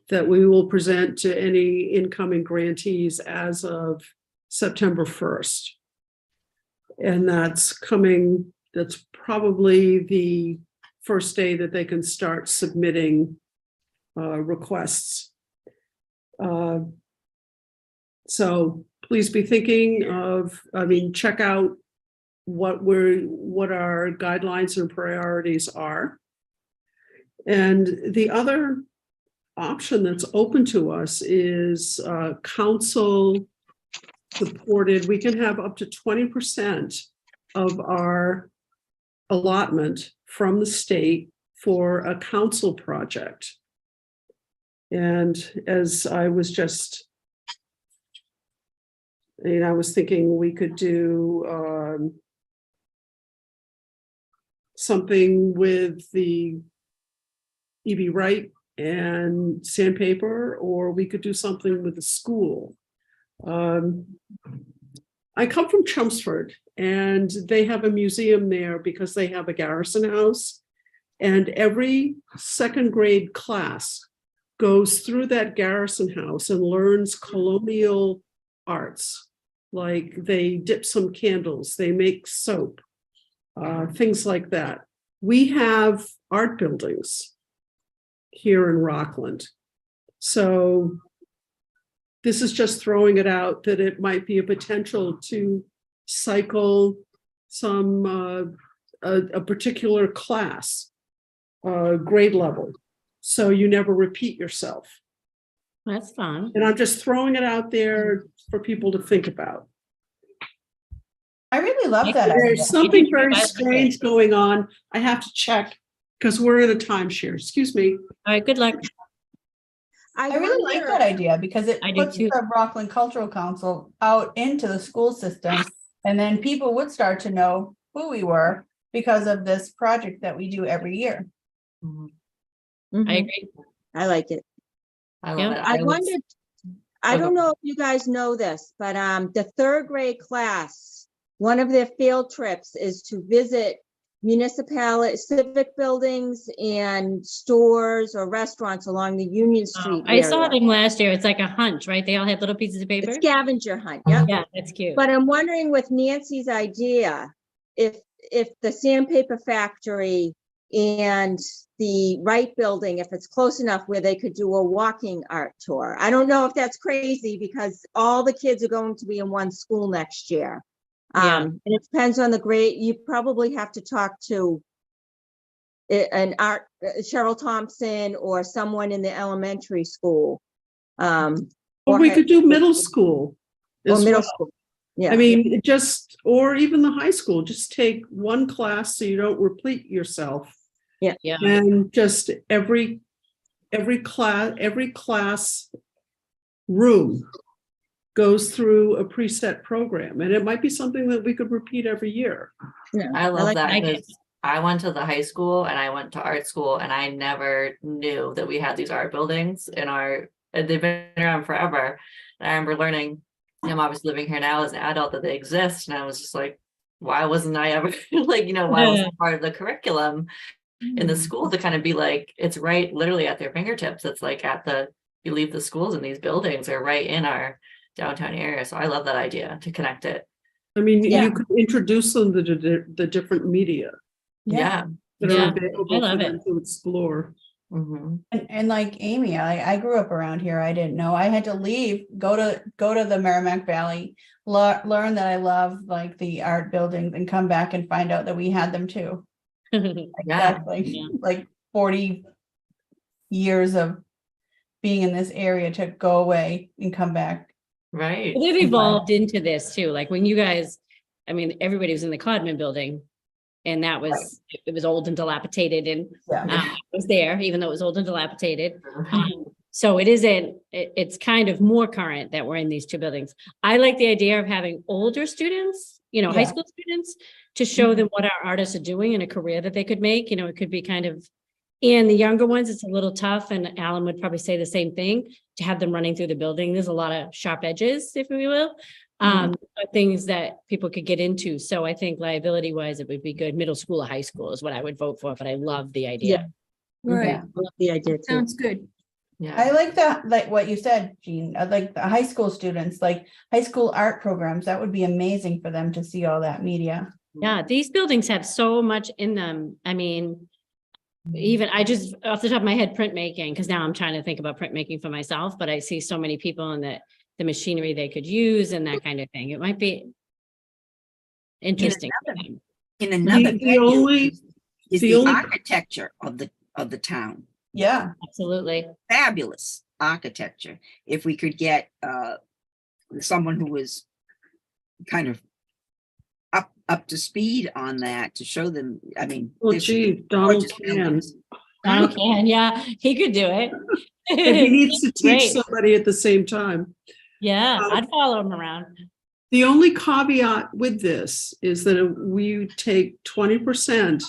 that we will present to any incoming grantees as of September 1st. And that's probably the first day that they can start submitting requests. So please be thinking of, check out what our guidelines and priorities are. And the other option that's open to us is council supported. We can have up to 20% of our allotment from the state for a council project. And as I was just, I was thinking we could do something with the E.B. Wright and sandpaper, or we could do something with the school. I come from Chelmsford, and they have a museum there because they have a garrison house, and every second grade class goes through that garrison house and learns colonial arts. Like they dip some candles, they make soap, things like that. We have art buildings here in Rockland. So this is just throwing it out that it might be a potential to cycle some a particular class, grade level, so you never repeat yourself. That's fun. And I'm just throwing it out there for people to think about. I really love that idea. There's something very strange going on. I have to check because we're in a timeshare. Excuse me. All right, good luck. I really like that idea because it I do puts too. the Rockland Cultural Council out into the school system. And then people would start to know who we were because of this project that we do every year. I agree. I like it. I love Yeah. it. I was- wondered, I don't know if you guys know this, but the third grade class, one of their field trips is to visit municipality, civic buildings and stores or restaurants along the Union Street I saw area. them last year. It's like a hunt, right? They all had little pieces of A paper. scavenger hunt, yeah. Yeah, that's cute. But I'm wondering with Nancy's idea, if the sandpaper factory and the Wright Building, if it's close enough where they could do a walking art tour. I don't know if that's crazy because all the kids are going to be in one school next year. Yeah. And it depends on the grade. You probably have to talk to an art, Cheryl Thompson or someone in the elementary school. Or we could do middle school. Or as middle well. school. Yeah. I mean, or even the high school, just take one class so you don't repeat yourself. Yeah. And just every class room goes through a preset program, and it might be something that we could repeat every year. Yeah, I love like that that. because I went to the high school and I went to art school and I never knew that we had these art buildings they've been around forever. And I remember learning, I'm obviously living here now as an adult, that they exist. And I was just like, why wasn't I ever like, why wasn't it part of the curriculum in the school to kind of be like, it's right literally at their fingertips. It's like you leave the schools and these buildings are right in our downtown area. So I love that idea to connect it. I mean, Yeah. you could introduce them to the different media Yeah. that Yeah, are available I for love them it. to explore. Mhm. And like Amy, I grew up around here. I didn't know. I had to leave, go to the Merrimack Valley, learn that I love like the art buildings and come back and find out that we had them too. Like, Yeah. that's like, Yeah. like 40 years of being in this area to go away and come back. Right. They've evolved into this too. Like when you guys, I mean, everybody was in the Codman building. And that was, it was old and dilapidated and Yeah. I was there, even though it was old and dilapidated. So it's kind of more current that we're in these two buildings. I like the idea of having older students, high Yeah. school students, to show them what our artists are doing in a career that they could make. It could be kind of, and the younger ones, it's a little tough. And Alan would probably say the same thing, to have them running through the building. There's a lot of sharp edges, if we will. Things that people could get into. So I think liability wise, it would be good. Middle school or high school is what I would vote for, but I love the idea. Right, I love the idea too. sounds good. Yeah. I like that, like what you said, Jean, like the high school students, like high school art programs, that would be amazing for them to see all that media. Yeah, these buildings have so much in them. I mean, even I just off the top of my head, printmaking, because now I'm trying to think about printmaking for myself, but I see so many people in the machinery they could use and that kind of thing. It might be interesting. for them. In another The venue only, is the the only- architecture of the town. Yeah, Absolutely. Fabulous architecture. If we could get someone who was kind of up to speed on that to show them. I mean, well, there's gee, Donald gorgeous can. buildings. Donald can, yeah, he could do it. If he needs to teach Great. somebody at the same time. Yeah, I'd follow him around. The only caveat with this is that we take 20%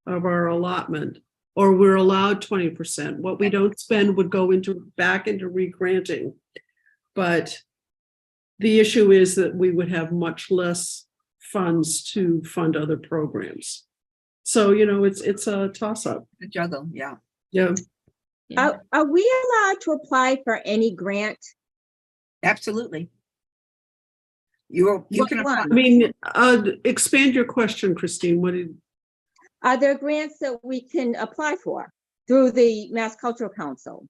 of our allotment, or we're allowed 20%. What we don't spend would go back into re-granting. But the issue is that we would have much less funds to fund other programs. So, it's a toss-up. The juggle, yeah. Yeah. Are we allowed to apply for any grant? Absolutely. You What can one? apply. I mean, expand your question, Christine. Are there grants that we can apply for through the Mass Cultural Council?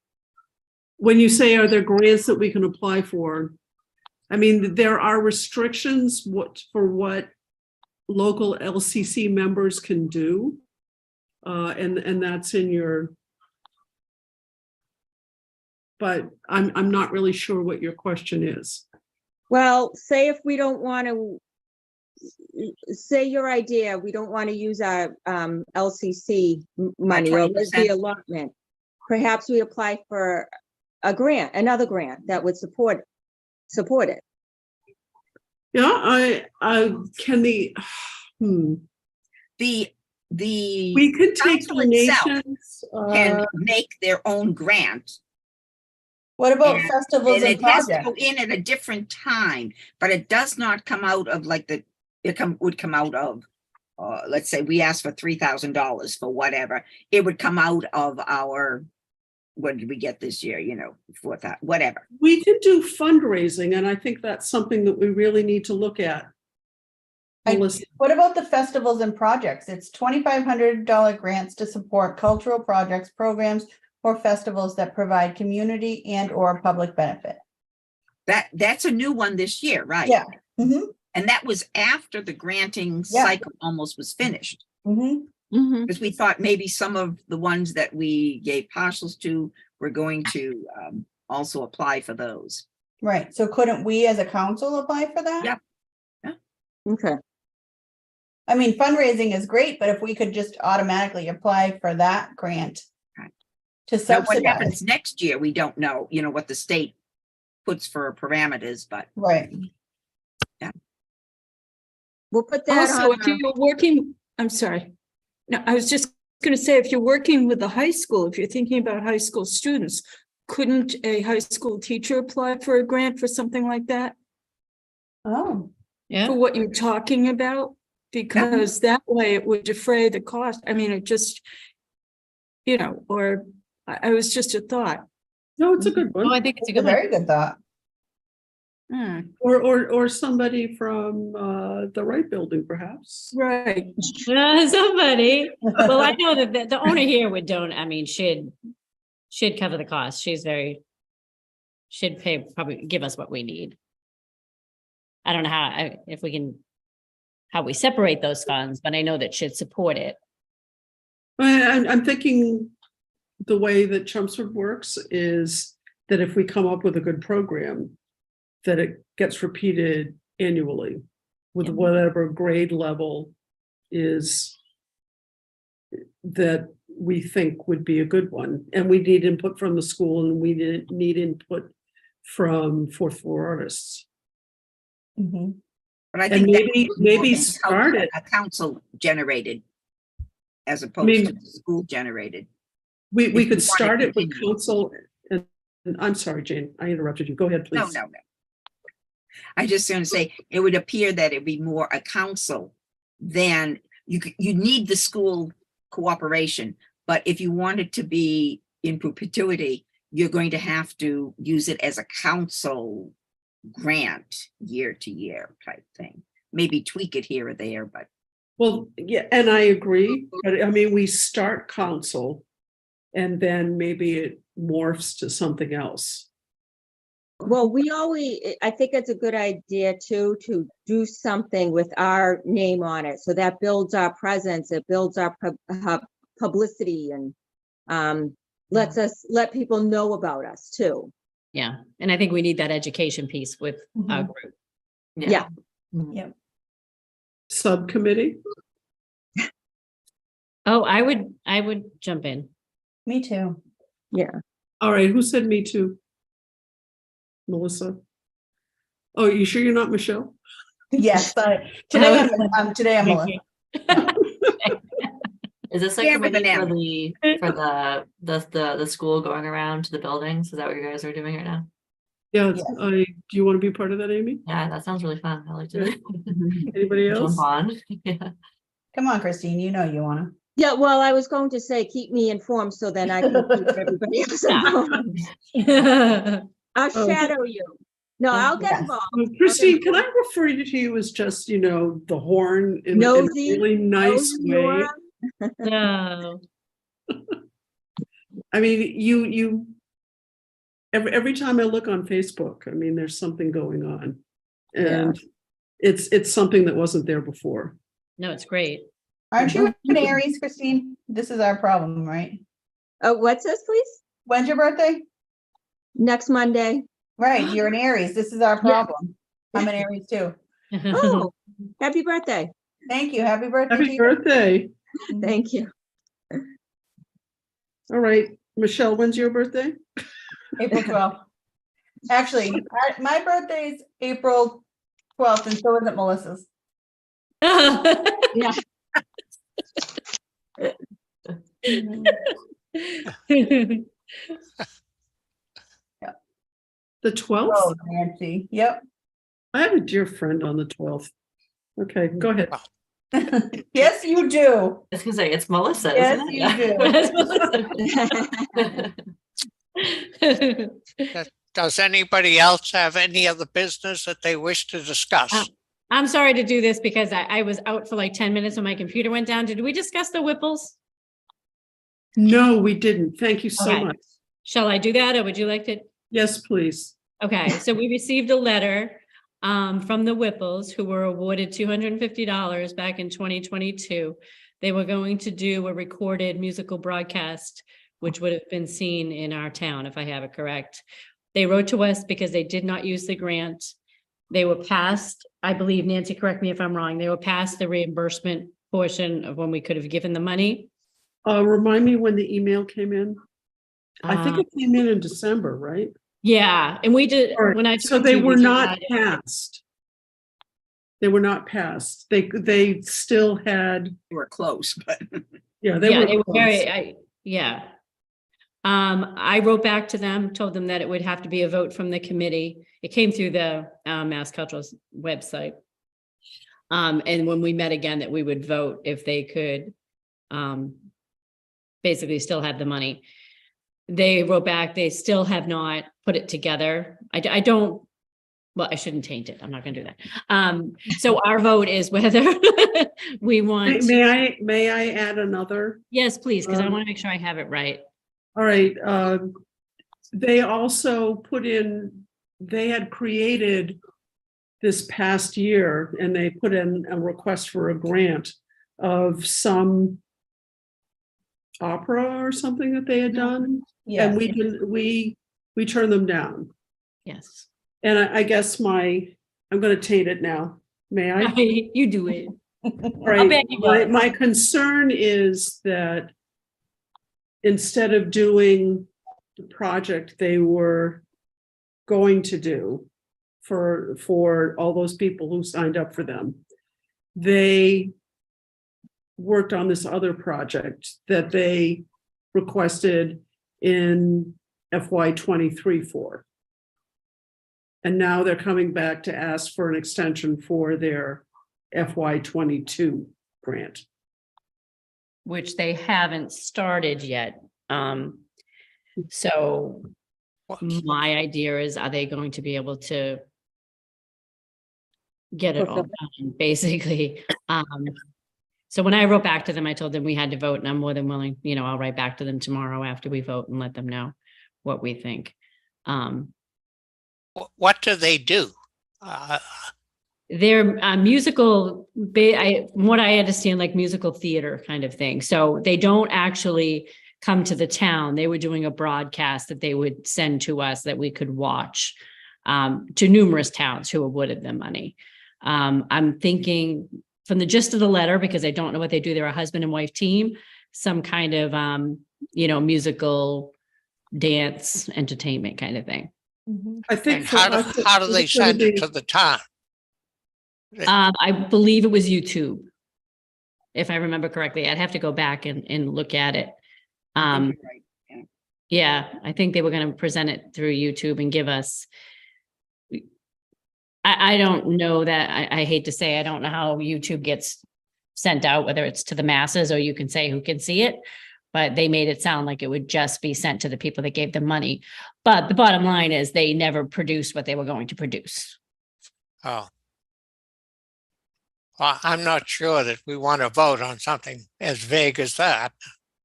When you say, are there grants that we can apply for? I mean, there are restrictions for what local LCC members can do. And that's in your, but I'm not really sure what your question is. Well, say if we don't want to, say your idea, we don't want to use our LCC money or the 20%. allotment. Perhaps we apply for a grant, another grant that would support it. Yeah, I can The we could take council itself donations. can make their own grant. what about And- festivals And and it has to projects? go in at a different time, but it does not come out of like would come out of, let's say we asked for $3,000 for whatever, it would come out of our, what did we get this year? For that, whatever. We could do fundraising, and I think that's something that we really need to look at. I- Melissa, What about the festivals and projects? It's $2,500 grants to support cultural projects, programs, or festivals that provide community and or public benefit. That's a new one this year, right? Yeah. Mm-hmm, And that was after the granting Yeah. cycle almost was finished. mm-hmm. Mhm. Because we thought maybe some of the ones that we gave parcels to were going to also apply for those. Right. So couldn't we as a council apply for that? Yep. Okay. I mean, fundraising is great, but if we could just automatically apply for that grant Right. to Now, what subsidize, happens next year, we don't know, what the state puts for parameters, but right? We'll put that Also, on. if you're working, I'm sorry. No, I was just going to say, if you're working with the high school, if you're thinking about high school students, couldn't a high school teacher apply for a grant for something like that? Oh, Yeah. For what you're talking about? Because that way it would defray the cost. I mean, it just, or I was just a thought. no, it's a good Oh, I one. think it's a it's a good one. very good thought. Hmm, Or somebody from the Wright Building, perhaps. right. Somebody. Well, I know that the owner here would should cover the cost. Should pay, probably give us what we need. I don't know how we separate those funds, but I know that should support it. I'm thinking the way that Chelmsford works is that if we come up with a good program, that it gets repeated annually with Yeah. whatever grade level is that we think would be a good one. And we need input from the school, and we need input from fourth floor artists. Mhm. But I And think that maybe would be more maybe than start it. a council generated as opposed mean- to school generated. We you could wanna start it with continue. council. And I'm sorry, Jane, I interrupted you. Go ahead, No, please. no, no. I just going to say, it would appear that it'd be more a council than you need the school cooperation. But if you want it to be in perpetuity, you're going to have to use it as a council grant year to year type thing. Maybe tweak it here or there, but Well, yeah, and I agree, but I mean, we start council and then maybe it morphs to something else. Well, I think it's a good idea too, to do something with our name on it. So that builds our presence, it builds our publicity and let people know about us too. Yeah. And I think we need that education piece with our group. Yeah. Subcommittee, Oh, I would jump in. Me too. Yeah. all right, who said me too? Melissa? Oh, you sure you're not Michelle? Yes, today I'm Melissa. Is this Yeah, a with an committee M. for the school going around to the buildings? Is that what you guys are doing right now? Yeah, Yes. do you want to be part of that, Amy? Yeah, that sounds really fun. I like to Anybody else? jump on. Yeah. Come on, Christine, you know you wanna. Yeah, well, I was going to say, keep me informed so then I can keep everybody else informed. I'll Oh. shadow you. No, I'll get Yes. involved. Christine, can I refer you to you as just, the horn in a Nosy, really nice Nosy way? Nora. No. I mean, you every time I look on Facebook, I mean, there's something going on. And it's something that wasn't there before. No, it's great. Aren't you an Aries, Christine? This is our problem, right? Oh, what's this, please? When's your birthday? Next Monday. Right, you're an Aries. This is our problem. I'm an Aries too. Oh, happy birthday. Thank you. Happy birthday to Happy you. birthday. Thank you. All right, Michelle, when's your birthday? April 12th. Actually, my birthday is April 12th, and so is it Melissa's. Yeah. The 12th? Oh, Nancy. Yep. I have a dear friend on the 12th. Okay, go ahead. Yes, you do. I was gonna say, it's Melissa, Yes, isn't you it? Does anybody else have any other business that they wish to discuss? I'm sorry to do this because I was out for like 10 minutes when my computer went down. Did we discuss the Whipples? No, we didn't. Thank you so Okay. much. Shall I do that, or would you like to? Yes, please. Okay, so we received a letter from the Whipples, who were awarded $250 back in 2022. They were going to do a recorded musical broadcast, which would have been seen in our town, if I have it correct. They wrote to us because they did not use the grant. They were past, I believe, Nancy, correct me if I'm wrong, they were past the reimbursement portion of when we could have given the money. Remind me when the email came in. I think it came in December, right? Yeah, and we did, All right, when I. so talked to they you, were we not had it. passed. They were not passed. They still had, We were close, but yeah, Yeah, they were close. very, yeah. I wrote back to them, told them that it would have to be a vote from the committee. It came through the Mass Cultural website. And when we met again, that we would vote if they could basically still have the money. They wrote back, they still have not put it together. I don't, well, I shouldn't taint it. I'm not gonna do that. So our vote is whether we want. May I add another? Yes, please, because I Um, want to make sure I have it right. All right, they also put in, they had created this past year, and they put in a request for a grant of some opera or something that they had done. Yeah, And we turned them down. Yes. And I guess I'm gonna taint it now. May I? You do it. Right. bet you My, will. my concern is that instead of doing the project they were going to do for all those people who signed up for them, they worked on this other project that they requested in FY 23 for. And now they're coming back to ask for an extension for their FY 22 grant. Which they haven't started yet. So my idea is, are they going to be able to get it all done, basically? So when I wrote back to them, I told them we had to vote, and I'm more than willing, I'll write back to them tomorrow after we vote and let them know what we think. What do they do? They're musical, from what I understand, like musical theater kind of thing. So they don't actually come to the town. They were doing a broadcast that they would send to us that we could watch to numerous towns who awarded them money. I'm thinking from the gist of the letter, because I don't know what they do, they're a husband and wife team, some kind of, musical dance entertainment kind of thing. I think And for how us, how do they it's gonna send it be- to the town? I believe it was YouTube, if I remember correctly. I'd have to go back and look at it. I think you're right. Yeah, I think they were going to present it through YouTube and give us. I don't know that, I hate to say, I don't know how YouTube gets sent out, whether it's to the masses or you can say who can see it, but they made it sound like it would just be sent to the people that gave them money. But the bottom line is they never produced what they were going to produce. Oh. Well, I'm not sure that we want to vote on something as vague as that.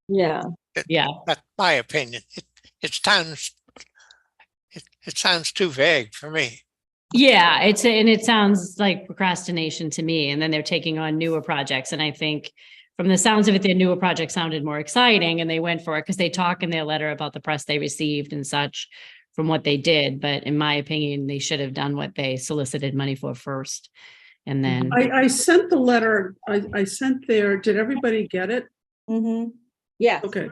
Yeah. Yeah. That's my opinion. It sounds too vague for me. Yeah, and it sounds like procrastination to me. And then they're taking on newer projects. And I think from the sounds of it, their newer project sounded more exciting and they went for it because they talk in their letter about the press they received and such from what they did. But in my opinion, they should have done what they solicited money for first. And then I sent the letter, I sent there, did everybody get it? Yeah. Okay,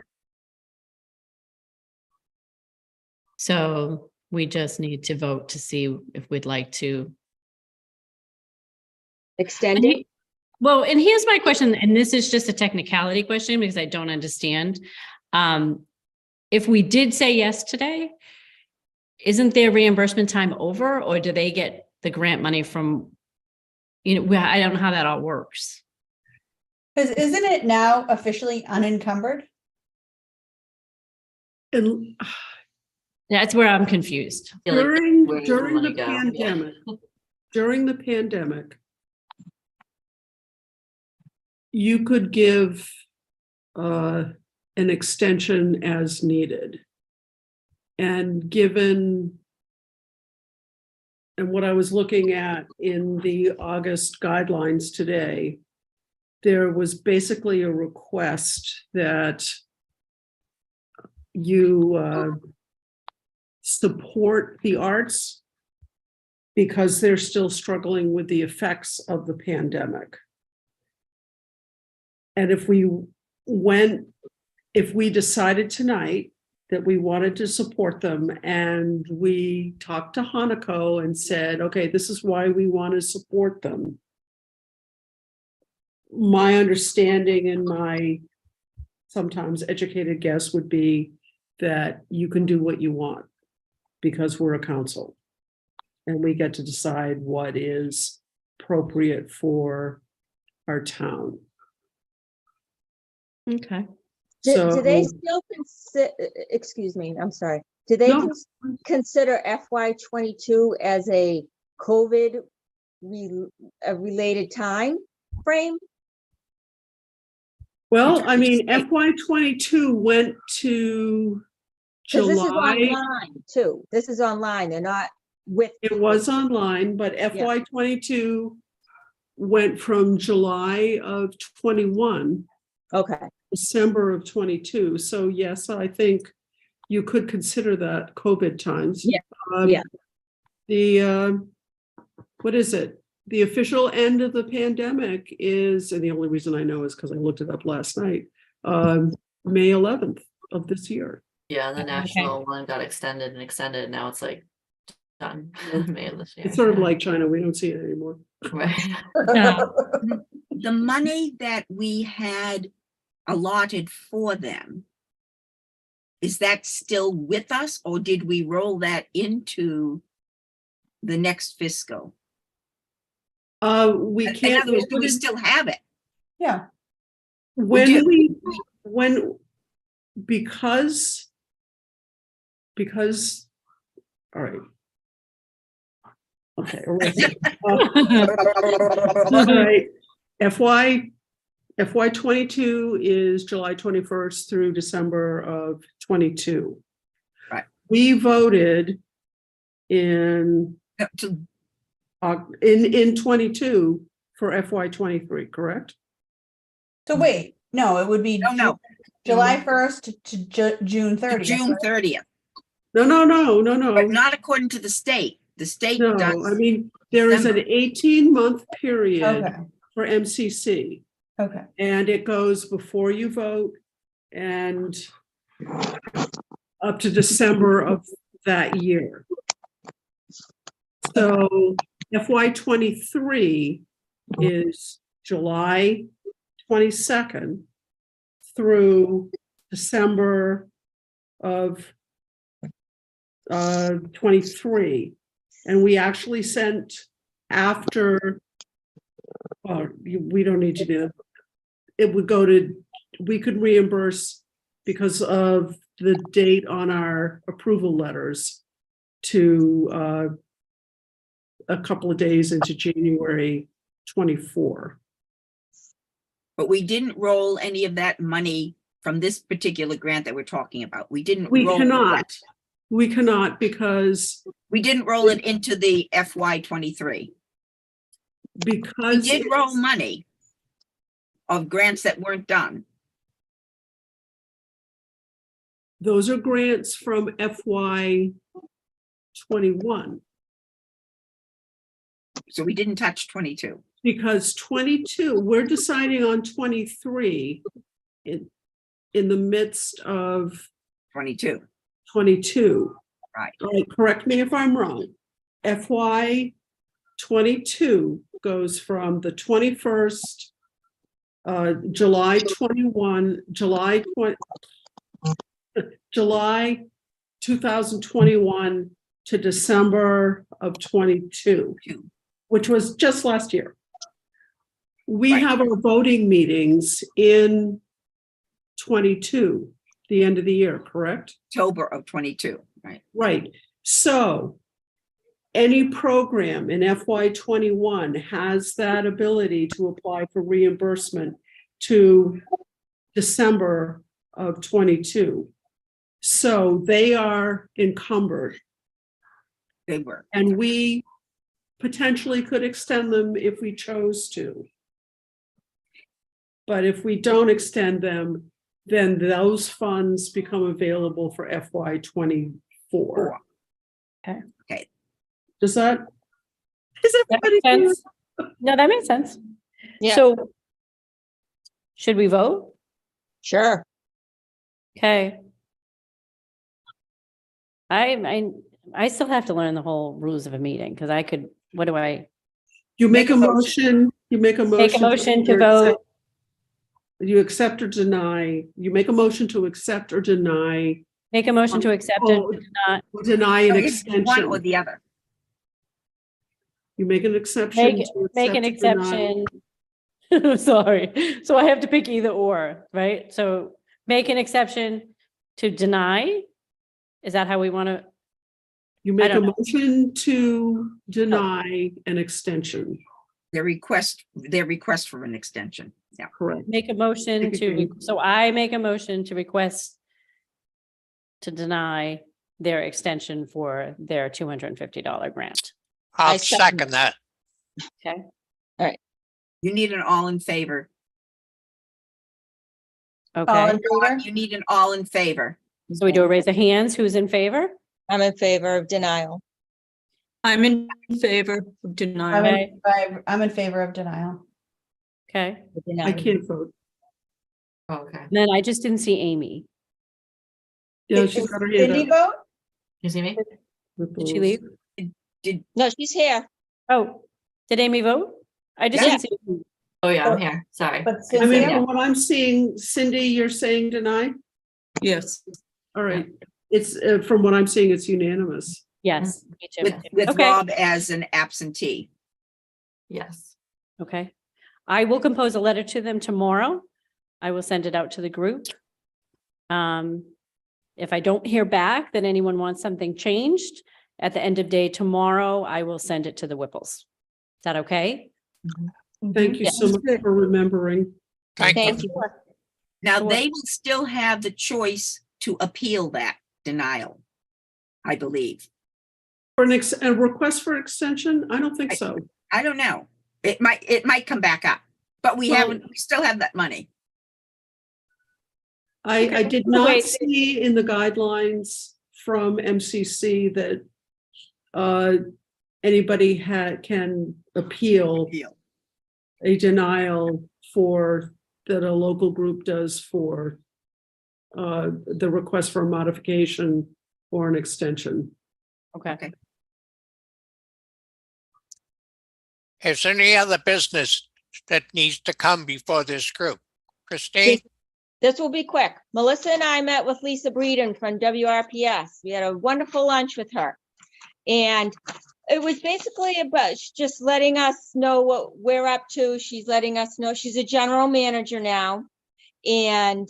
so we just need to vote to see if we'd like to. Extend it. Well, and here's my question, and this is just a technicality question because I don't understand. If we did say yes today, isn't their reimbursement time over, or do they get the grant money from, I don't know how that all works. Because isn't it now officially unencumbered? and That's where I'm confused. Feel like during where does the the money go? Yeah. pandemic, during the pandemic, you could give an extension as needed. And given, and what I was looking at in the August guidelines today, there was basically a request that you support the arts because they're still struggling with the effects of the pandemic. And if we decided tonight that we wanted to support them and we talked to Hanako and said, okay, this is why we want to support them. My understanding and my sometimes educated guess would be that you can do what you want because we're a council and we get to decide what is appropriate for our town. Okay. Do they So, still consider, excuse me, I'm sorry. Do they No. consider FY '22 as a COVID related time frame? well, I mean, FY '22 went to Because this is July. online too. This is online. They're not with. It was online, but FY '22 went from July of 21, Okay, December of 22. So yes, I think you could consider that COVID times. Yeah, Um, yeah. The, what is it? The official end of the pandemic is, and the only reason I know is because I looked it up last night, May 11th of this year. Yeah, the Okay. national one got extended and extended. Now it's like done. May of this year. It's sort of yeah. like China. We don't see it anymore. Right. The money that we had allotted for them, is that still with us, or did we roll that into the next fiscal? We In can't. other words, do we still have it? Yeah, When because, all right. Okay. All right. FY '22 is July 21st through December of 22. Right. We voted in 22 for FY '23, correct? so wait, no, it would be No. July 1st to June To 30th. June 30th, No. but not according to the state. The state No, does. I mean, there is an December. 18-month period Okay, for MCC. okay. And it goes before you vote and up to December of that year. So FY '23 is July 22nd through December of 23. And we actually sent after, we don't need to do it. It would go to, we could reimburse because of the date on our approval letters to a couple of days into January 24. But we didn't roll any of that money from this particular grant that we're talking about. We didn't We roll cannot. that. We cannot because We didn't roll it into the FY '23. We did roll money of grants that weren't done. those are grants from FY '21. So we didn't touch 22. Because 22, we're deciding on 23 in the midst of 22. 22. Right. All right, correct me if I'm wrong. FY '22 goes from the 21st, July 21, July 2021 to December of 22, which was just last year. We Right. have our voting meetings in 22, the end of the year, correct? October of 22, right? Right. So any program in FY '21 has that ability to apply for reimbursement to December of 22. So they are encumbered, They were. and we potentially could extend them if we chose to. But if we don't extend them, then those funds become available for FY 24. Okay. Okay. Does that? Is That everybody makes clear? sense. No, that makes sense. Yeah. So should we vote? Sure. Okay. I still have to learn the whole rules of a meeting because I could, what do I You make Make a a motion. motion, you make a motion. make a motion to either vote? accept- You accept or deny, you make a motion to accept or deny, Make a motion to accept it, Oh, not or deny an So it's one or extension. the other. You make an exception. make, to make an accept or deny. exception. Sorry. So I have to pick either or, right? So make an exception to deny. Is that how we want to? You make a don't know. motion to deny an extension, Their request for an extension. Yeah. correct? Make a motion Pick a to, date. so I make a motion to request to deny their extension for their $250 grant. I'll I second second that. Okay. You need an all in favor. All Okay. in favor? You need an all in favor. So we do a raise of hands. Who's in favor? I'm in favor of denial. I'm in favor of denial. I'm in favor of denial. Okay. I can't vote. Okay. Then I just didn't see Amy. Yeah, Did- she's got her Did hand he up. vote? You see me? Did she leave? No, she's here. Oh, did Amy vote? I just Yeah. didn't see. Amy. Oh, yeah, I'm here. Sorry. But I mean, Cynthia, from what I'm seeing, Cindy, you're saying deny? Yes. All right, it's, from what I'm seeing, it's unanimous. Yes. me too. With Okay. Rob as an absentee. Yes. Okay. I will compose a letter to them tomorrow. I will send it out to the group. If I don't hear back that anyone wants something changed at the end of day tomorrow, I will send it to the Whipples. Is that okay? Thank you Yeah. so much for remembering. Thank Thank you. you. Now, Sure. they will still have the choice to appeal that denial, I believe. For a request for extension? I don't think so. I don't know. It might come back up, but we still have that money. I did Wait. not see in the guidelines from MCC that anybody can appeal a denial for that a local group does for the request for a modification or an extension. Okay. Is there any other business that needs to come before this group? Christine? This will be quick. Melissa and I met with Lisa Breeden from WRPS. We had a wonderful lunch with her. And it was basically about just letting us know what we're up to. She's letting us know she's a general manager now. And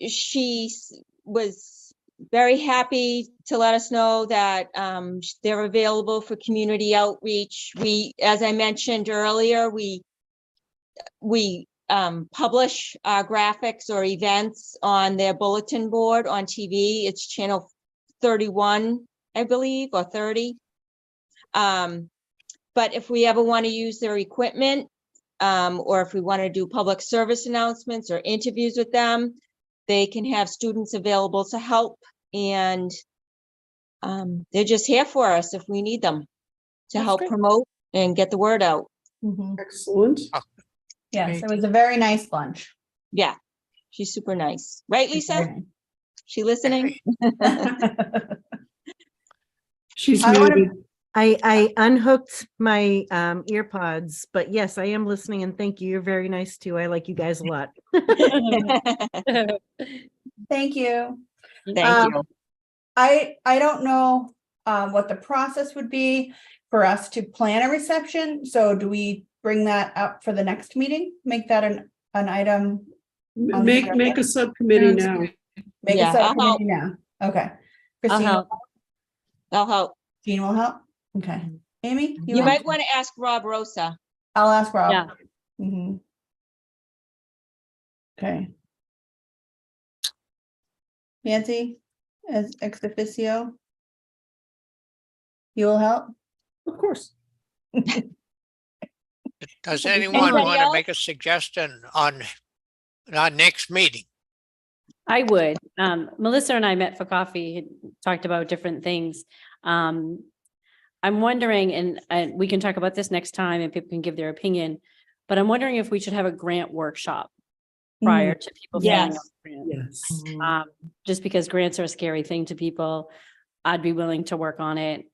she was very happy to let us know that they're available for community outreach. We, as I mentioned earlier, we publish our graphics or events on their bulletin board on TV. It's channel 31, I believe, or 30. But if we ever want to use their equipment, or if we want to do public service announcements or interviews with them, they can have students available to help. And they're just here for us if we need them to That's help great. promote and get the word out. Mhm. Excellent. Yes, it was a very nice lunch. Yeah, she's super nice. Right, Lisa? She listening? She's I wanna- muted. I unhooked my earpods, but yes, I am listening and thank you. You're very nice too. I like you guys a lot. Thank you. Thank you. I don't know what the process would be for us to plan a reception. So do we bring that up for the next meeting? Make that an item? on the Make a subcommittee Sounds now. good. Make Yeah, a I'll help. subcommittee now. Okay. I'll Christine, help. I'll help. Jean will help. Okay. Amy? You might want to ask Rob Rosa. I'll ask Rob. Yeah. Mhm. Okay. Nancy, as ex officio? You will help? Of course. Does Okay. anyone Anybody want to else? make a suggestion on our next meeting? I would. Melissa and I met for coffee, had talked about different things. I'm wondering, and we can talk about this next time and people can give their opinion, but I'm wondering if we should have a grant workshop prior to people filling Yes. out grants. Yes. Just because grants are a scary thing to people, I'd be willing to work on it.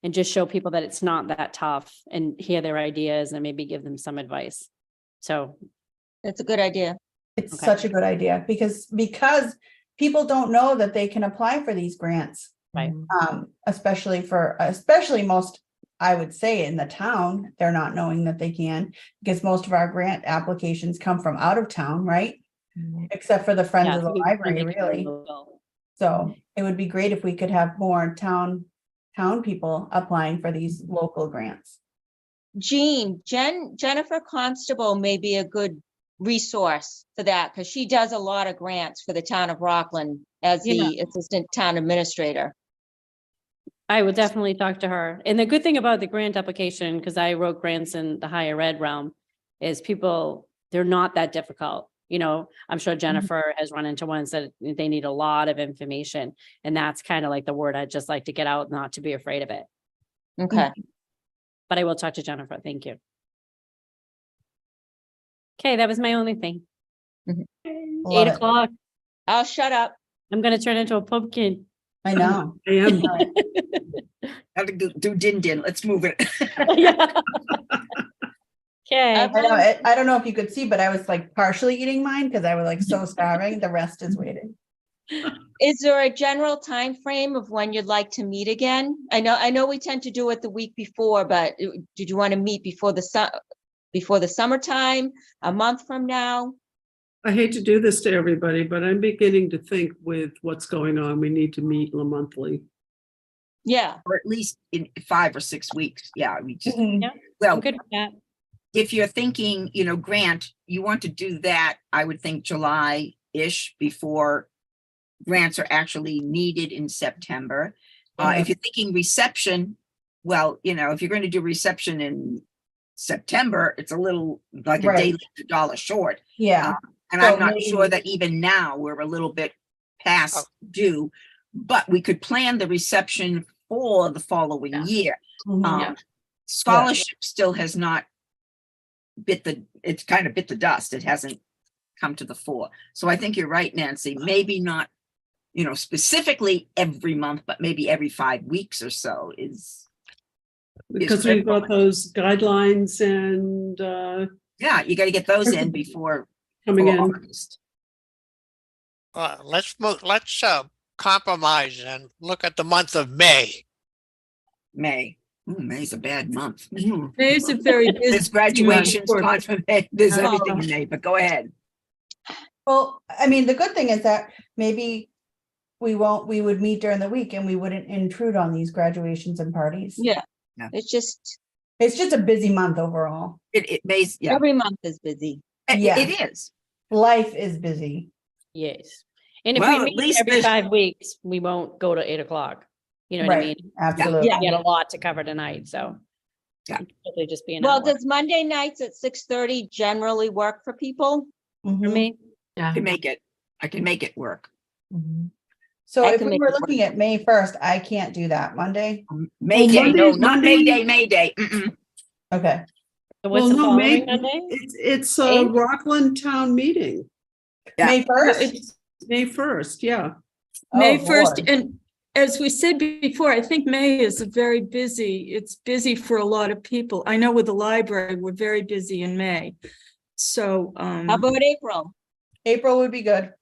And just show people that it's not that tough and hear their ideas and maybe give them some advice. So, That's a good idea. It's Okay. such a good idea because people don't know that they can apply for these grants. right. Especially most, I would say in the town, they're not knowing that they can, because most of our grant applications come from out of town, right? Except for the Friends Yeah, of the so we Library, make it really. local. So it would be great if we could have more town people applying for these local grants. Jennifer Constable may be a good resource for that, because she does a lot of grants for the town of Rockland as the assistant town administrator. I will definitely talk to her. And the good thing about the grant application, because I wrote grants in the higher ed realm, is people, they're not that difficult. You know, I'm sure Jennifer has run into ones that they need a lot of information. And that's kind of like the word I'd just like to get out, not to be afraid of it. Okay. But I will talk to Jennifer. Thank you. Okay, that was my only thing. Love 8 it. o'clock. I'll shut up. I'm gonna turn into a pumpkin. I know. I am. Gotta do din. Let's move it. Yeah. Okay. I know. I don't know if you could see, but I was like partially eating mine because I was like so starving. The rest is waiting. Is there a general time frame of when you'd like to meet again? I know we tend to do it the week before, but did you want to meet before the summertime, a month from now? I hate to do this to everybody, but I'm beginning to think with what's going on, we need to meet monthly. Yeah, Or at least in 5 or 6 weeks. Yeah, we just, Mhm. Yeah. well, I'm good with that. if you're thinking, grant, you want to do that, I would think July-ish before grants are actually needed in September. If you're thinking reception, well, if you're going to do reception in September, it's a little like a Right. day late, $1 short. Yeah. And So I'm not maybe- sure that even now we're a little bit past due, but we could plan the reception for the following Yeah. year. Mhm. Scholarship still has not it's kind of bit the dust. It hasn't come to the fore. So I think you're right, Nancy. Maybe not, specifically every month, but maybe every 5 weeks or so is. Because we've got those guidelines and Yeah, you got to get those in before coming in. August. Let's compromise and look at the month of May. May. Ooh, May's a bad month. May is a very busy. There's graduations, month. confirmation, there's Oh. everything in May, but go ahead. Well, I mean, the good thing is that maybe we would meet during the week and we wouldn't intrude on these graduations and parties. yeah. Yeah. It's just, It's just a busy month overall. It May's, yeah, every month is busy. Yeah. it is. Life is busy. Yes. And if Well, we at meet least every this- 5 weeks, we won't go to 8 o'clock. You know what I Right. mean? Absolutely. Yeah. We had a lot to cover tonight, so. Yeah. Hopefully just be an Well, hour does Monday nights at 6:30 generally work for people? for Mhm. me. Yeah. I can make it work. So I if can we make were it work. looking at May 1st, I can't do that Monday. May Day, no, Monday's not Monday. May Day, May Day. Mm-mm. Okay. So what's the Well, no, following Monday? it's a Eighth? Rockland town meeting. Yeah. May 1st? It's May 1st, yeah. May Oh, 1st, Lord. and as we said before, I think May is it's busy for a lot of people. I know with the library, we're very busy in May. So, How about April? April would be good.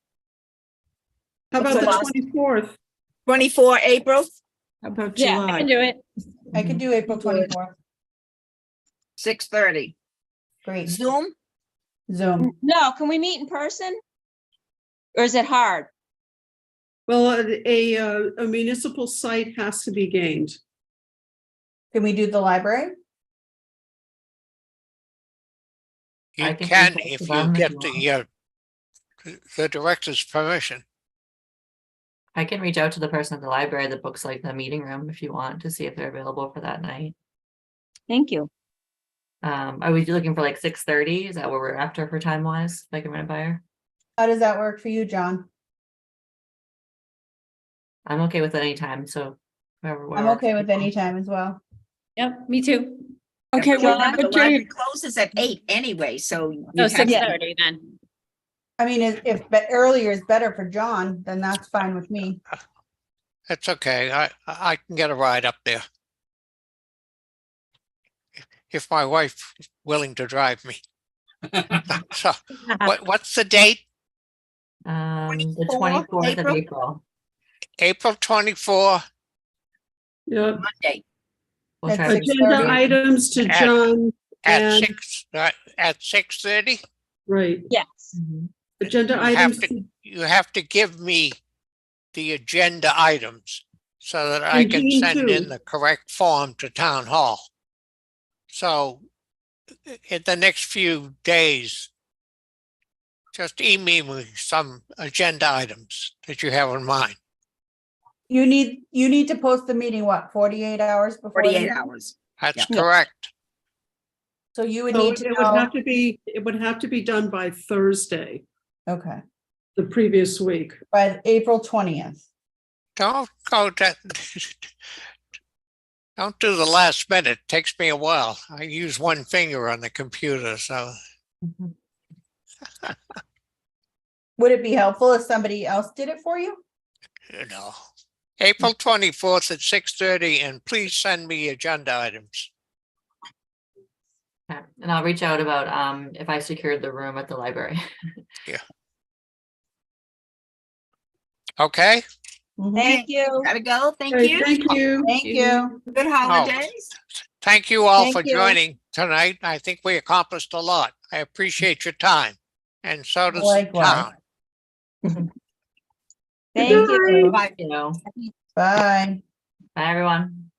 How What's about the the last- 24th? 24 April, how about Yeah, I can July? do it. I can do April 24th. 6:30. Great. Zoom? Zoom. No, can we meet in person? Or is it hard? Well, a municipal site has to be gained. Can we do the library? You I think can we if talked you about it get if the you the director's permission. I can reach out to the person at the library that books like the meeting room if you want to see if they're available for that night. Thank you. Are we looking for like 6:30? Is that what we're after for time wise? If I can run it by her. How does that work for you, John? I'm okay with any time, so. I'm okay with any time as well. Yep, me too. Okay, But well, remember, the what day- library closes at 8 anyway, so. So you'd have to- 6:30 then. I mean, if earlier is better for John, then that's fine with me. It's okay. I can get a ride up there. If my wife is willing to drive me. So what's the date? The 24th 24th of April? April. April 24 Yeah, Monday. We'll At try to. 6:30. agenda items to At- John at and, 6:30. right, Yes. Mhm. agenda You have items. to- You have to give me the agenda items so that I And can Jean send in too. the correct form to town hall. So in the next few days, just email me some agenda items that you have in mind. You need to post the meeting, what, 48 hours before? the 48 meeting? hours. That's Yeah. correct. So you would So need to it would have know, to be done by Thursday, okay, the previous week. by April 20th. Don't go that. Don't do the last minute. It takes me a while. I use one finger on the computer, so Mhm. Would it be helpful if somebody else did it for you? you know. April 24th at 6:30, and please send me agenda items. Okay. And I'll reach out about if I secured the room at the library. Okay? Mhm. Thank you. Gotta go. Thank Okay, you. thank you. Thank you. Good holidays. Thank you all Thank for you. joining tonight. I think we accomplished a lot. I appreciate your time, and so does the Likewise. town. Thank you. Bye. You know, Bye. bye everyone.